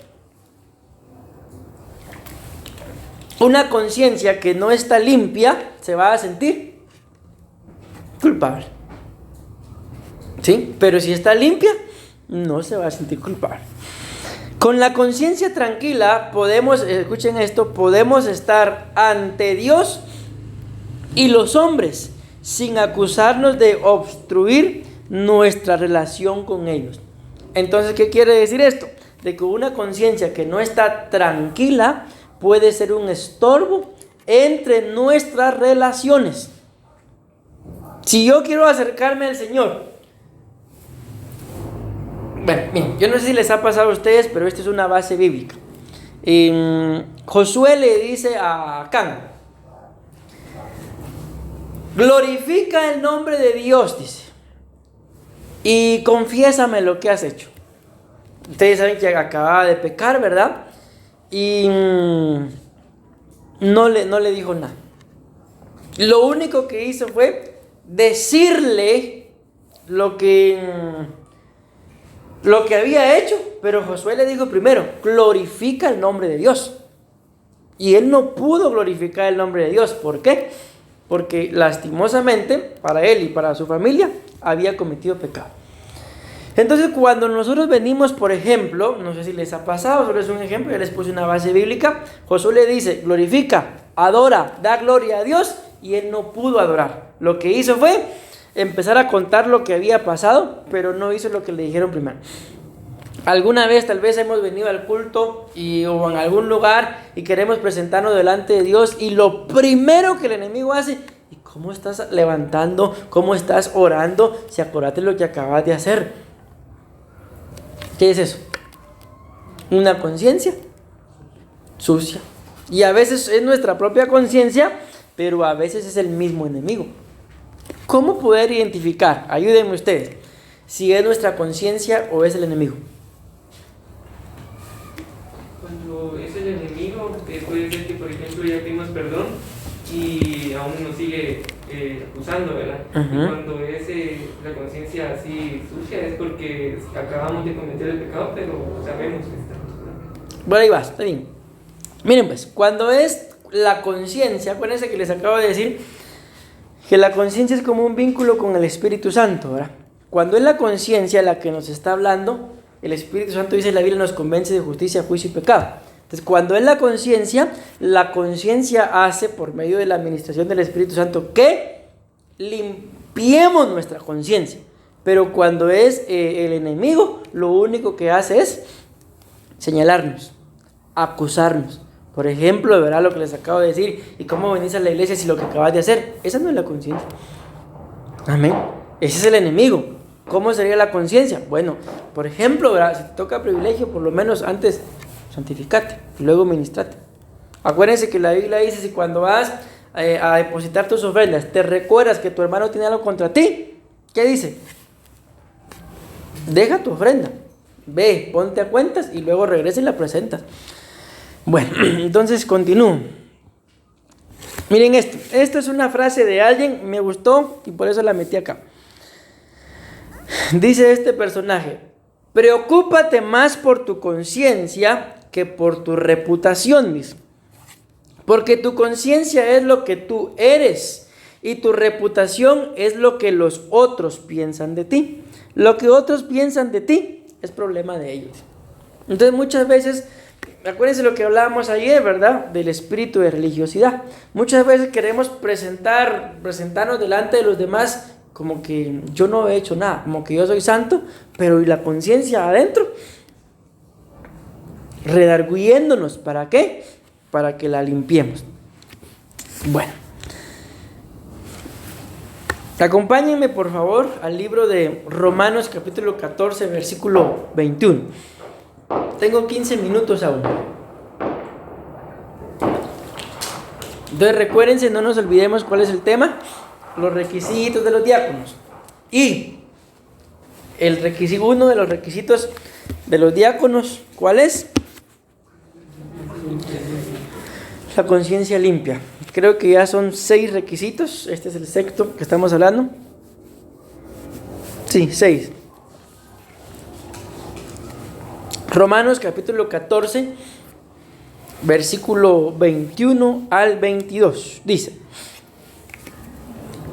Speaker 1: Una conciencia que no está limpia se va a sentir culpable. ¿Sí? Pero si está limpia, no se va a sentir culpable. Con la conciencia tranquila podemos, escuchen esto, podemos estar ante Dios y los hombres sin acusarnos de obstruir nuestra relación con ellos. Entonces, ¿qué quiere decir esto? De que una conciencia que no está tranquila puede ser un estorbo entre nuestras relaciones. Si yo quiero acercarme al Señor, bueno, miren, yo no sé si les ha pasado a ustedes, pero esta es una base bíblica. Josué le dice a Acán: glorifica el nombre de Dios, dice, y confiésame lo que has hecho. Ustedes saben que acababa de pecar, ¿verdad? Y no le dijo nada. Lo único que hizo fue decirle lo que había hecho, pero Josué le dijo primero: glorifica el nombre de Dios. Y él no pudo glorificar el nombre de Dios. ¿Por qué? Porque lastimosamente para él y para su familia había cometido pecado. Entonces, cuando nosotros venimos, por ejemplo, no sé si les ha pasado, solo es un ejemplo, ya les puse una base bíblica. Josué le dice: glorifica, adora, da gloria a Dios, y él no pudo adorar. Lo que hizo fue empezar a contar lo que había pasado, pero no hizo lo que le dijeron primero. Alguna vez tal vez hemos venido al culto o en algún lugar y queremos presentarnos delante de Dios, y lo primero que el enemigo hace: ¿y cómo estás levantando? ¿Cómo estás orando? Si acordate lo que acabas de hacer. ¿Qué es eso? Una conciencia sucia. Y a veces es nuestra propia conciencia, pero a veces es el mismo enemigo. ¿Cómo poder identificar? Ayúdenme ustedes, si es nuestra conciencia o es el enemigo.
Speaker 2: Cuando es el enemigo, puede ser que, por ejemplo, ya pedimos perdón y aún nos sigue acusando, ¿verdad?
Speaker 1: Uh-huh.
Speaker 2: Y cuando es la conciencia así sucia es porque acabamos de cometer el pecado, pero sabemos que estamos mal.
Speaker 1: Bueno, ahí vas, está bien. Miren pues, cuando es la conciencia, acuérdense que les acabo de decir que la conciencia es como un vínculo con el Espíritu Santo, ¿verdad? Cuando es la conciencia la que nos está hablando, el Espíritu Santo, dice la Biblia, nos convence de justicia, juicio y pecado. Entonces, cuando es la conciencia hace, por medio de la administración del Espíritu Santo, que limpiemos nuestra conciencia. Pero cuando es el enemigo, lo único que hace es señalarnos, acusarnos. Por ejemplo, verá lo que les acabo de decir: ¿y cómo venís a la iglesia si lo que acabas de hacer? Esa no es la conciencia. Amén. Ese es el enemigo. ¿Cómo sería la conciencia? Bueno, por ejemplo, ¿verdad? Si te toca privilegio, por lo menos antes santificate, luego ministrate. Acuérdense que la Biblia dice: si cuando vas a depositar tus ofrendas te recuerdas que tu hermano tiene algo contra ti, ¿qué dice? Deja tu ofrenda, ve, ponte a cuentas y luego regresa y la presentas. Bueno, entonces continúo. Miren esto. Esta es una frase de alguien, me gustó y por eso la metí acá. Dice este personaje: preocúpate más por tu conciencia que por tu reputación, dice. Porque tu conciencia es lo que tú eres y tu reputación es lo que los otros piensan de ti. Lo que otros piensan de ti es problema de ellos. Entonces, muchas veces, acuérdense lo que hablábamos ayer, ¿verdad? Del espíritu de religiosidad. Muchas veces queremos presentarnos delante de los demás como que yo no he hecho nada, como que yo soy santo, pero ¿y la conciencia adentro? Redarguyéndonos, ¿para qué? Para que la limpiemos. Bueno, acompáñenme por favor al libro de Romanos capítulo 14, versículo 21. Tengo 15 minutos aún. Entonces recuérdense, no nos olvidemos cuál es el tema: los requisitos de los diáconos. Y uno de los requisitos de los diáconos, ¿cuál es? La conciencia limpia. Creo que ya son 6 requisitos. Este es el sexto que estamos hablando. Sí, 6. Romanos capítulo 14, versículo 21 al 22. Dice: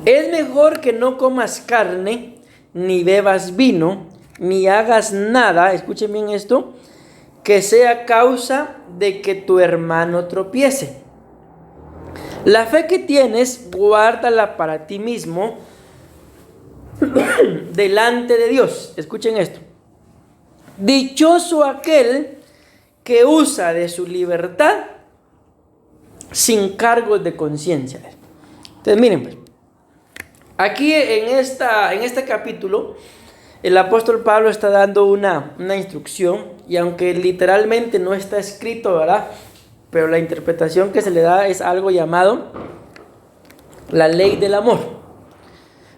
Speaker 1: es mejor que no comas carne, ni bebas vino, ni hagas nada, escuchen bien esto, que sea causa de que tu hermano tropiece. La fe que tienes, guárdala para ti mismo delante de Dios. Escuchen esto. Dichoso aquel que usa de su libertad sin cargos de conciencia. Entonces miren pues, aquí en este capítulo el apóstol Pablo está dando una instrucción, y aunque literalmente no está escrito, ¿verdad?, pero la interpretación que se le da es algo llamado la ley del amor.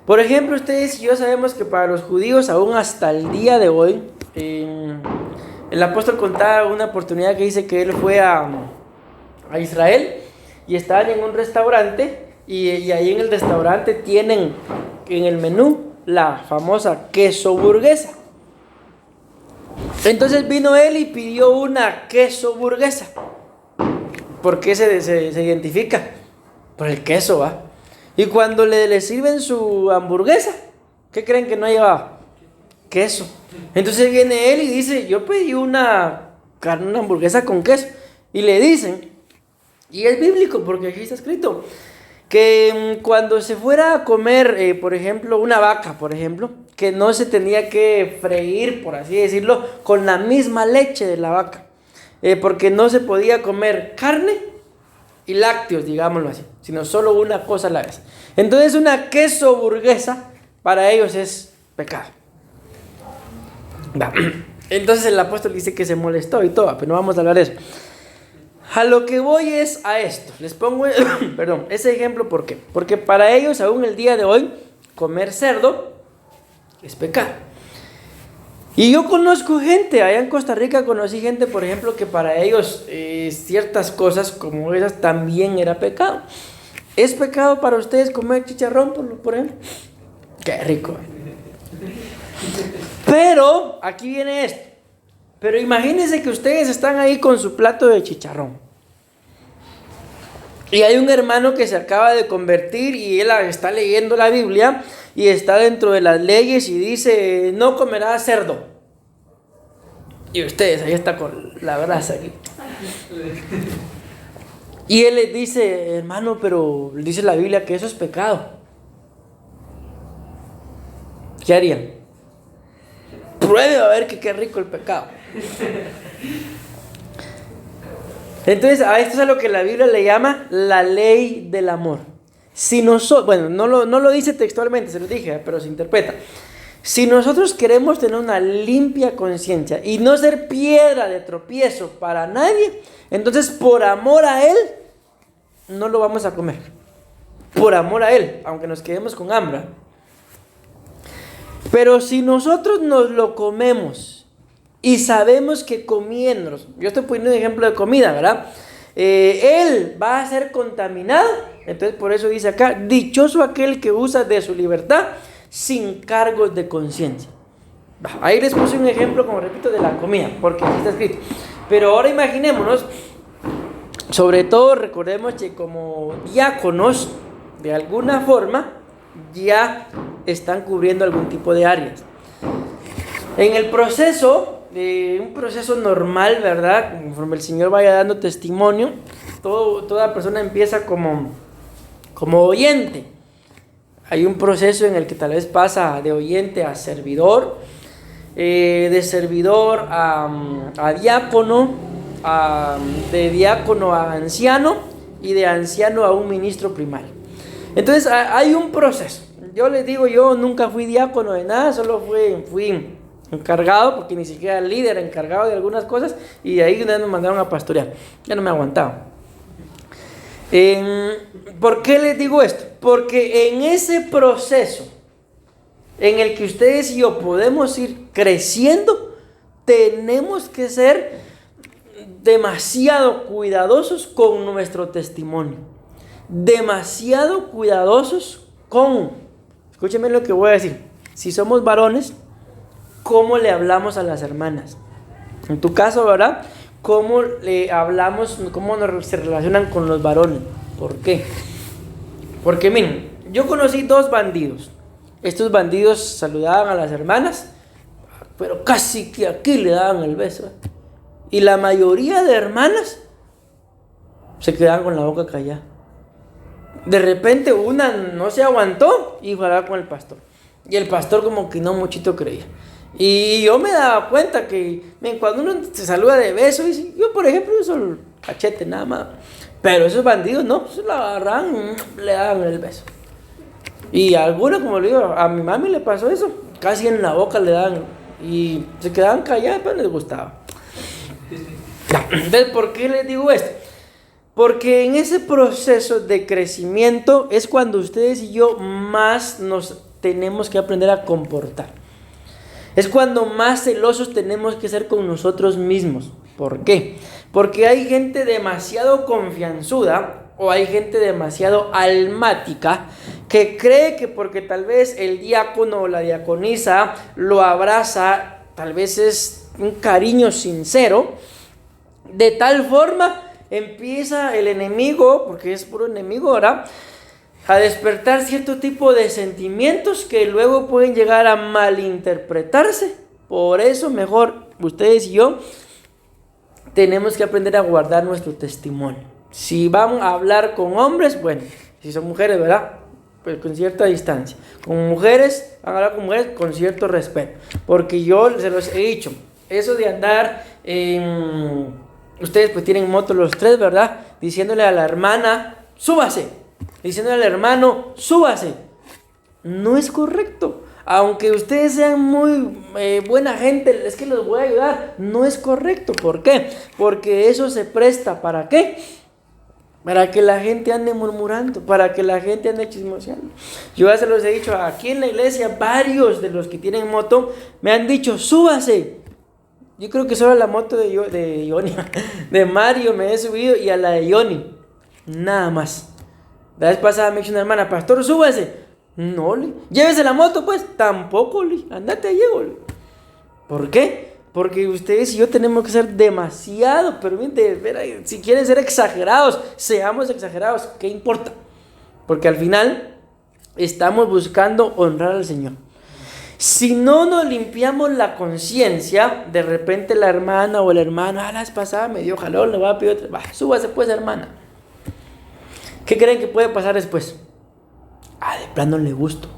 Speaker 1: Por ejemplo, ustedes y yo sabemos que para los judíos, aún hasta el día de hoy, el apóstol contaba una oportunidad que dice que él fue a Israel y estaban en un restaurante, y ahí en el restaurante tienen en el menú la famosa queso burguesa. Entonces vino él y pidió una queso burguesa. ¿Por qué se identifica? Por el queso, ¿va? Y cuando le sirven su hamburguesa, ¿qué creen que no llevaba? Queso. Entonces viene él y dice: yo pedí una hamburguesa con queso. Y le dicen, y es bíblico porque aquí está escrito, que cuando se fuera a comer, por ejemplo, una vaca, por ejemplo, que no se tenía que freír, por así decirlo, con la misma leche de la vaca. Porque no se podía comer carne y lácteos, digámoslo así, sino solo una cosa a la vez. Entonces una queso burguesa para ellos es pecado. Entonces el apóstol dice que se molestó y todo, pero no vamos a hablar de eso. A lo que voy es a esto. Les pongo ese ejemplo. ¿Por qué? Porque para ellos aún el día de hoy comer cerdo es pecado. Y yo conozco gente, allá en Costa Rica conocí gente, por ejemplo, que para ellos ciertas cosas como esas también era pecado. ¿Es pecado para ustedes comer chicharrón, por ejemplo? ¡Qué rico! Pero, aquí viene esto. Pero imagínense que ustedes están ahí con su plato de chicharrón. Y hay un hermano que se acaba de convertir y él está leyendo la Biblia y está dentro de las leyes y dice: no comerás cerdo. Y ustedes, ahí está con la grasa aquí. Y él les dice: hermano, pero dice la Biblia que eso es pecado. ¿Qué harían? Pruebe a ver que qué rico el pecado. Entonces a esto es a lo que la Biblia le llama la ley del amor. Si nosotros, bueno, no lo dice textualmente, se lo dije, pero se interpreta. Si nosotros queremos tener una limpia conciencia y no ser piedra de tropiezo para nadie, entonces por amor a Él no lo vamos a comer. Por amor a Él, aunque nos quedemos con hambre. Pero si nosotros nos lo comemos y sabemos que comiéndonos, yo estoy poniendo un ejemplo de comida, ¿verdad? Él va a ser contaminado. Entonces por eso dice acá: dichoso aquel que usa de su libertad sin cargos de conciencia. Ahí les puse un ejemplo, como repito, de la comida, porque así está escrito. Pero ahora imaginémonos, sobre todo recordemos que como diáconos, de alguna forma, ya están cubriendo algún tipo de áreas. En el proceso, un proceso normal, ¿verdad? Conforme el Señor vaya dando testimonio, toda persona empieza como oyente. Hay un proceso en el que tal vez pasa de oyente a servidor, de servidor a diácono, de diácono a anciano y de anciano a un ministro primario. Entonces hay un proceso. Yo les digo, yo nunca fui diácono de nada, solo fui encargado, porque ni siquiera líder, encargado de algunas cosas, y de ahí me mandaron a pastorear. Ya no me aguantaba. ¿Por qué les digo esto? Porque en ese proceso en el que ustedes y yo podemos ir creciendo, tenemos que ser demasiado cuidadosos con nuestro testimonio. Demasiado cuidadosos escúchenme lo que voy a decir. Si somos varones, ¿cómo le hablamos a las hermanas? En tu caso, ¿verdad? cómo le hablamos, cómo se relacionan con los varones. ¿Por qué? Porque miren, yo conocí 2 bandidos. Estos bandidos saludaban a las hermanas, pero casi que aquí le daban el beso. Y la mayoría de hermanas se quedaban con la boca callada. De repente una no se aguantó y fue a hablar con el pastor. Y el pastor como que no muchito creía. Y yo me daba cuenta que cuando uno se saluda de beso, yo por ejemplo uso el cachete nada más. Pero esos bandidos no, se la agarran, le daban el beso. Y a algunos, como le digo, a mi mami le pasó eso. Casi en la boca le daban y se quedaban callados, pero les gustaba. Entonces, ¿por qué les digo esto? Porque en ese proceso de crecimiento es cuando ustedes y yo más nos tenemos que aprender a comportar. Es cuando más celosos tenemos que ser con nosotros mismos. ¿Por qué? Porque hay gente demasiado confianzuda o hay gente demasiado almática que cree que porque tal vez el diácono o la diaconisa lo abraza, tal vez es un cariño sincero, de tal forma empieza el enemigo, porque es puro enemigo ahora, a despertar cierto tipo de sentimientos que luego pueden llegar a malinterpretarse. Por eso mejor ustedes y yo tenemos que aprender a guardar nuestro testimonio. Si van a hablar con hombres, bueno, si son mujeres, ¿verdad? Pues con cierta distancia. Con mujeres, van a hablar con mujeres con cierto respeto. Porque yo se los he dicho, eso de andar ustedes pues tienen moto los 3, ¿verdad? Diciéndole a la hermana, súbase. Diciéndole al hermano, súbase. No es correcto. Aunque ustedes sean muy buena gente, es que los voy a ayudar. No es correcto. ¿Por qué? Porque eso se presta, ¿para qué? Para que la gente ande murmurando, para que la gente ande chismoseando. Yo ya se los he dicho, aquí en la iglesia, varios de los que tienen moto me han dicho, súbase. Yo creo que solo a la moto de Johnny, de Mario me he subido y a la de Johnny. Nada más. La vez pasada me dijo una hermana, pastor, súbase. No, Li. Llévese la moto, pues. Tampoco, Li. Andate allí, Li. ¿Por qué? Porque ustedes y yo tenemos que ser demasiado, pero si quieren ser exagerados, seamos exagerados. ¿Qué importa? Porque al final estamos buscando honrar al Señor. Si no nos limpiamos la conciencia, de repente la hermana o el hermano, la vez pasada me dio jalón, le voy a pedir otra. Súbase pues, hermana. ¿Qué creen que puede pasar después? De plano le gusto.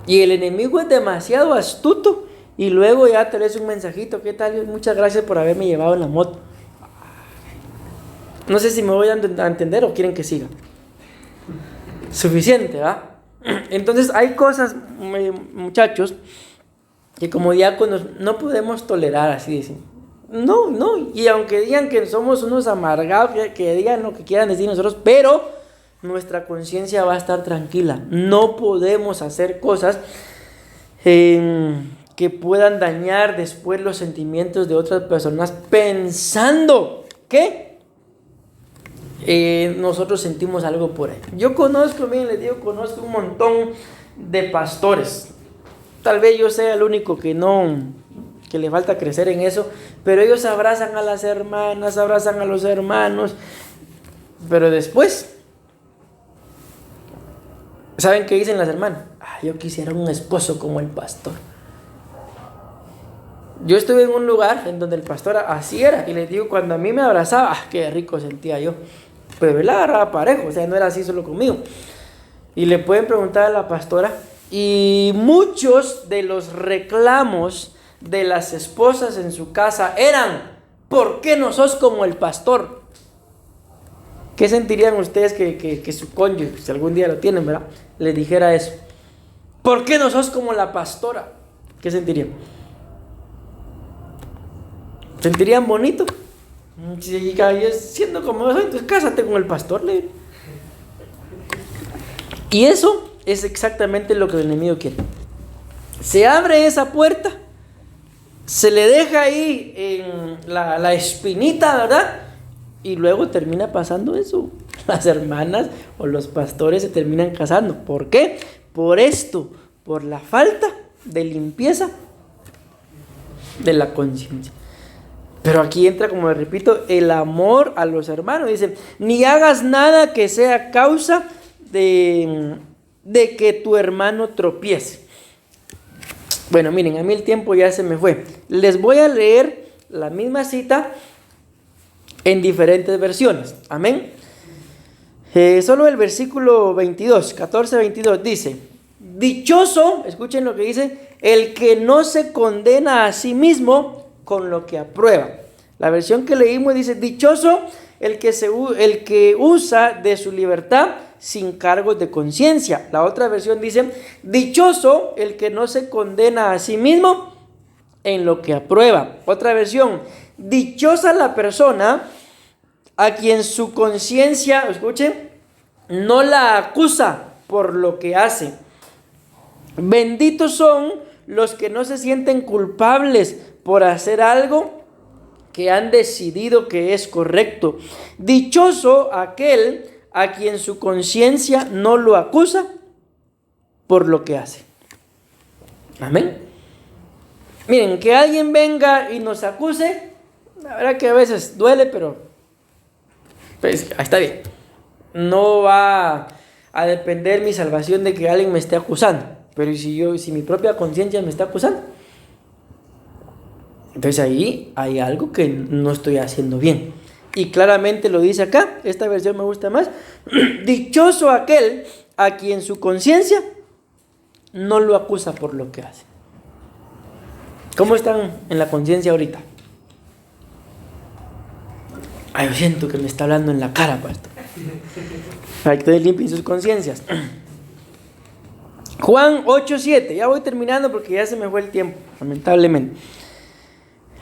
Speaker 1: Y el enemigo es demasiado astuto. Y luego ya te lees un mensajito. ¿Qué tal? Muchas gracias por haberme llevado en la moto. No sé si me voy a entender o quieren que siga. Suficiente, ¿va? Entonces hay cosas, muchachos, que como diáconos no podemos tolerar, así dicen. No, y aunque digan que somos unos amargados, que digan lo que quieran decir nosotros, pero nuestra conciencia va a estar tranquila. No podemos hacer cosas que puedan dañar después los sentimientos de otras personas pensando que nosotros sentimos algo por él. Yo conozco un montón de pastores. Tal vez yo sea el único que le falta crecer en eso, pero ellos abrazan a las hermanas, abrazan a los hermanos, pero después, ¿saben qué dicen las hermanas? Yo quisiera un esposo como el pastor. Yo estuve en un lugar en donde el pastor así era, y les digo, cuando a mí me abrazaba, qué rico sentía yo. Pero él la agarraba parejo, o sea, no era así solo conmigo. Y le pueden preguntar a la pastora, y muchos de los reclamos de las esposas en su casa eran, ¿por qué no sos como el pastor? ¿Qué sentirían ustedes que su cónyuge, si algún día lo tienen, ¿verdad?, les dijera eso? ¿Por qué no sos como la pastora? ¿Qué sentirían? ¿Sentirían bonito? Si siendo como yo soy, entonces cásate con el pastor. Y eso es exactamente lo que el enemigo quiere. Se abre esa puerta, se le deja ahí en la espinita, ¿verdad? Y luego termina pasando eso. Las hermanas o los pastores se terminan casando. ¿Por qué? Por esto, por la falta de limpieza de la conciencia. Pero aquí entra, como les repito, el amor a los hermanos. Dice, ni hagas nada que sea causa de que tu hermano tropiece. Bueno, miren, a mí el tiempo ya se me fue. Les voy a leer la misma cita en diferentes versiones. Amén. Solo el versículo 22, 14-22 dice, dichoso, escuchen lo que dice, el que no se condena a sí mismo con lo que aprueba. La versión que leímos dice, dichoso el que usa de su libertad sin cargos de conciencia. La otra versión dice, dichoso el que no se condena a sí mismo en lo que aprueba. Otra versión, dichosa la persona a quien su conciencia, escuchen, no la acusa por lo que hace. Benditos son los que no se sienten culpables por hacer algo que han decidido que es correcto. Dichoso aquel a quien su conciencia no lo acusa por lo que hace. Amén. Miren, que alguien venga y nos acuse, la verdad que a veces duele, pero pues está bien. No va a depender mi salvación de que alguien me esté acusando. Pero si mi propia conciencia me está acusando, entonces ahí hay algo que no estoy haciendo bien. Y claramente lo dice acá, esta versión me gusta más. Dichoso aquel a quien su conciencia no lo acusa por lo que hace. ¿Cómo están en la conciencia ahorita? Ay, yo siento que me está hablando en la cara, pastor. Para que ustedes limpien sus conciencias. Juan 8:7, ya voy terminando porque ya se me fue el tiempo, lamentablemente.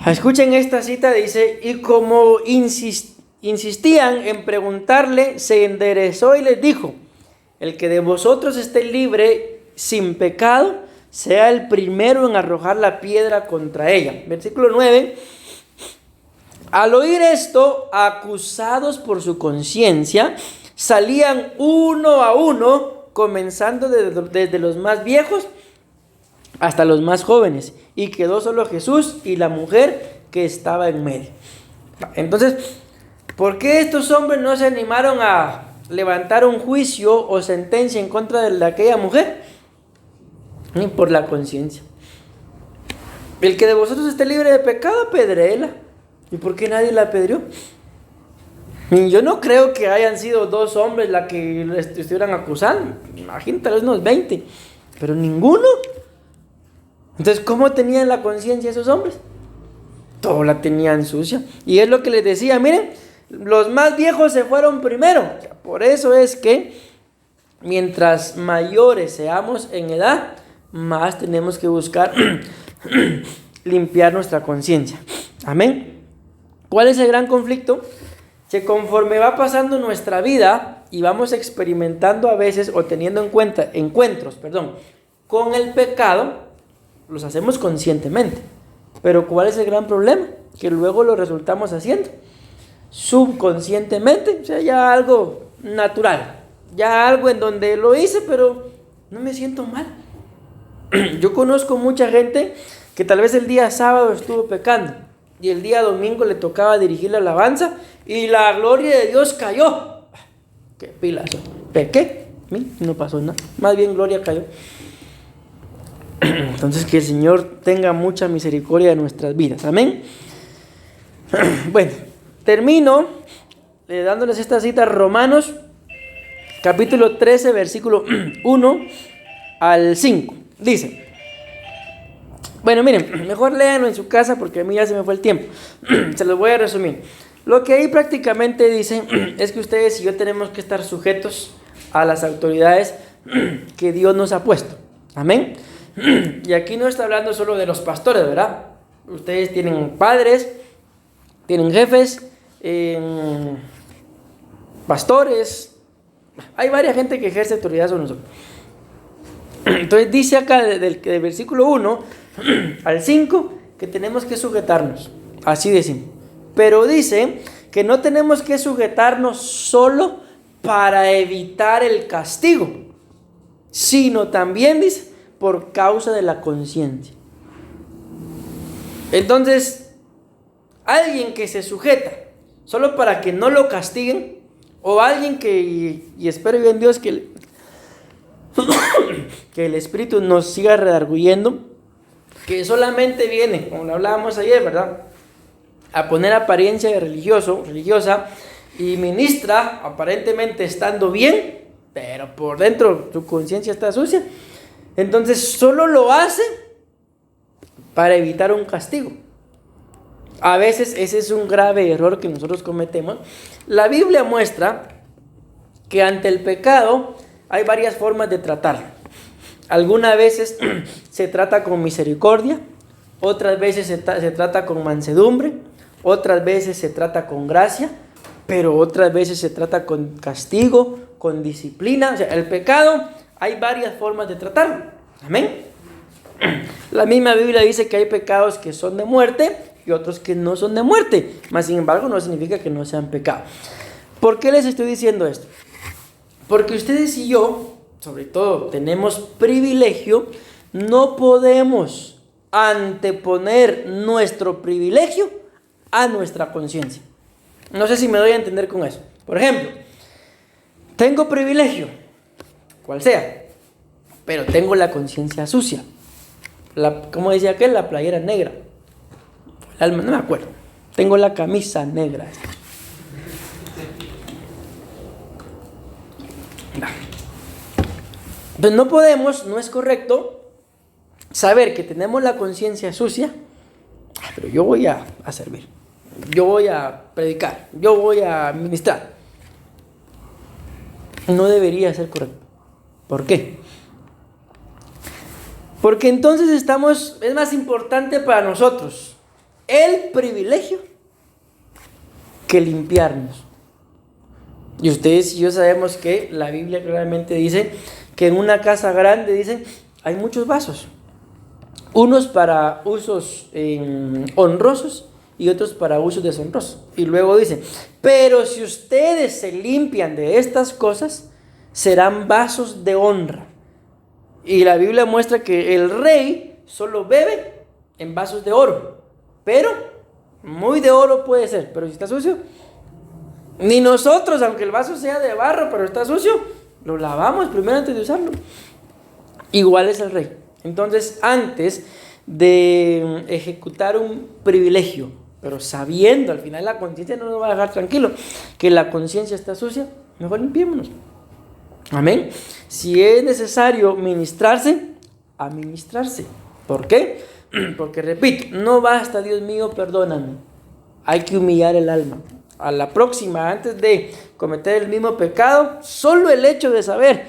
Speaker 1: Escuchen esta cita, dice, y como insistían en preguntarle, se enderezó y les dijo, el que de vosotros esté libre sin pecado, sea el primero en arrojar la piedra contra ella. Versículo 9. Al oír esto, acusados por su conciencia, salían uno a uno, comenzando desde los más viejos hasta los más jóvenes, y quedó solo Jesús y la mujer que estaba en medio. Entonces, ¿por qué estos hombres no se animaron a levantar un juicio o sentencia en contra de aquella mujer? Ni por la conciencia. El que de vosotros esté libre de pecado, apedréela. ¿Y por qué nadie la apedreó? Y yo no creo que hayan sido 2 hombres la que le estuvieran acusando. Imagínate, tal vez unos 20, pero ninguno. Entonces, ¿cómo tenían la conciencia esos hombres? Todo la tenían sucia. Y es lo que les decía, miren, los más viejos se fueron primero. O sea, por eso es que mientras mayores seamos en edad, más tenemos que buscar limpiar nuestra conciencia. Amén. ¿Cuál es el gran conflicto? Que conforme va pasando nuestra vida y vamos experimentando a veces o teniendo encuentros con el pecado, los hacemos conscientemente. Pero ¿cuál es el gran problema? Que luego lo resultamos haciendo subconscientemente, o sea, ya algo natural, ya algo en donde lo hice, pero no me siento mal. Yo conozco mucha gente que tal vez el día sábado estuvo pecando y el día domingo le tocaba dirigir la alabanza y la gloria de Dios cayó. ¡Qué pilazo! Pequé, no pasó nada, más bien gloria cayó. Entonces que el Señor tenga mucha misericordia de nuestras vidas, amén. Bueno, termino dándoles esta cita, Romanos capítulo 13 versículo 1 al 5. Dice, bueno, miren, mejor léanlo en su casa porque a mí ya se me fue el tiempo. Se los voy a resumir. Lo que ahí prácticamente dice es que ustedes y yo tenemos que estar sujetos a las autoridades que Dios nos ha puesto. Amén. Y aquí no está hablando solo de los pastores, ¿verdad? Ustedes tienen padres, tienen jefes, pastores. Hay varias gente que ejerce autoridad sobre nosotros. Entonces dice acá del versículo 1 al 5 que tenemos que sujetarnos. Así decimos. Pero dice que no tenemos que sujetarnos solo para evitar el castigo, sino también, dice, por causa de la conciencia. Entonces, alguien que se sujeta solo para que no lo castiguen, o alguien que, y espero yo en Dios que que el Espíritu nos siga redarguyendo, que solamente viene, como lo hablábamos ayer, ¿verdad?, a poner apariencia de religioso, religiosa, y ministra aparentemente estando bien, pero por dentro su conciencia está sucia. Entonces solo lo hace para evitar un castigo. A veces ese es un grave error que nosotros cometemos. La Biblia muestra que ante el pecado hay varias formas de tratarlo. Algunas veces se trata con misericordia, otras veces se trata con mansedumbre, otras veces se trata con gracia, pero otras veces se trata con castigo, con disciplina. O sea, el pecado hay varias formas de tratarlo. Amén. La misma Biblia dice que hay pecados que son de muerte y otros que no son de muerte, mas sin embargo no significa que no sean pecado. ¿Por qué les estoy diciendo esto? Porque ustedes y yo, sobre todo, tenemos privilegio. No podemos anteponer nuestro privilegio a nuestra conciencia. No sé si me doy a entender con eso. Por ejemplo, tengo privilegio, cual sea, pero tengo la conciencia sucia. Como decía aquel, la playera negra. El alma, no me acuerdo. Tengo la camisa negra. Entonces no podemos, no es correcto saber que tenemos la conciencia sucia, pero yo voy a servir, yo voy a predicar, yo voy a ministrar. No debería ser correcto. ¿Por qué? Porque entonces es más importante para nosotros el privilegio que limpiarnos. Y ustedes y yo sabemos que la Biblia claramente dice que en una casa grande, dicen, hay muchos vasos. Unos para usos honrosos y otros para usos deshonrosos. Y luego dice, pero si ustedes se limpian de estas cosas, serán vasos de honra. Y la Biblia muestra que el rey solo bebe en vasos de oro. Pero, muy de oro puede ser, pero si está sucio, ni nosotros, aunque el vaso sea de barro, pero está sucio, lo lavamos primero antes de usarlo. Igual es el rey. Entonces, antes de ejecutar un privilegio, pero sabiendo, al final la conciencia no nos va a dejar tranquilo, que la conciencia está sucia, mejor limpiémonos. Amén. Si es necesario ministrarse, a ministrarse. ¿Por qué? Porque repito, no basta, Dios mío, perdóname. Hay que humillar el alma. A la próxima, antes de cometer el mismo pecado, solo el hecho de saber,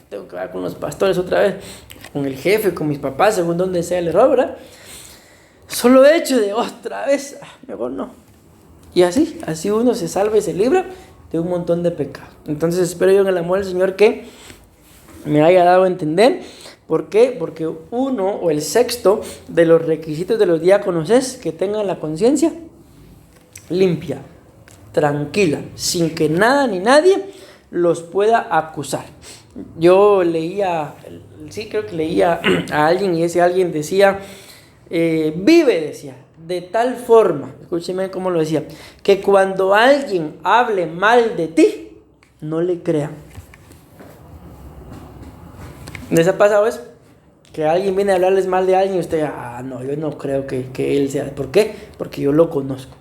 Speaker 1: tengo que hablar con los pastores otra vez, con el jefe, con mis papás, según donde sea el error, ¿verdad? Solo el hecho de otra vez, mejor no. Y así uno se salva y se libra de un montón de pecados. Entonces espero yo en el amor del Señor que me haya dado a entender. ¿Por qué? Porque uno o el sexto de los requisitos de los diáconos es que tengan la conciencia limpia, tranquila, sin que nada ni nadie los pueda acusar. Yo leía a alguien y ese alguien decía, vive, decía, de tal forma, escúcheme cómo lo decía, que cuando alguien hable mal de ti, no le crean. ¿Les ha pasado eso? Que alguien viene a hablarles mal de alguien y usted, no, yo no creo que él sea. ¿Por qué? Porque yo lo conozco.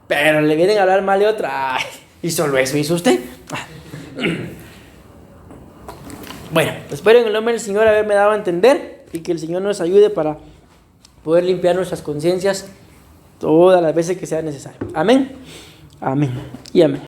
Speaker 1: Pero le vienen a hablar mal de otra, y solo eso hizo usted. Bueno, espero en el nombre del Señor haberme dado a entender y que el Señor nos ayude para poder limpiar nuestras conciencias todas las veces que sea necesario. Amén, amén y amén.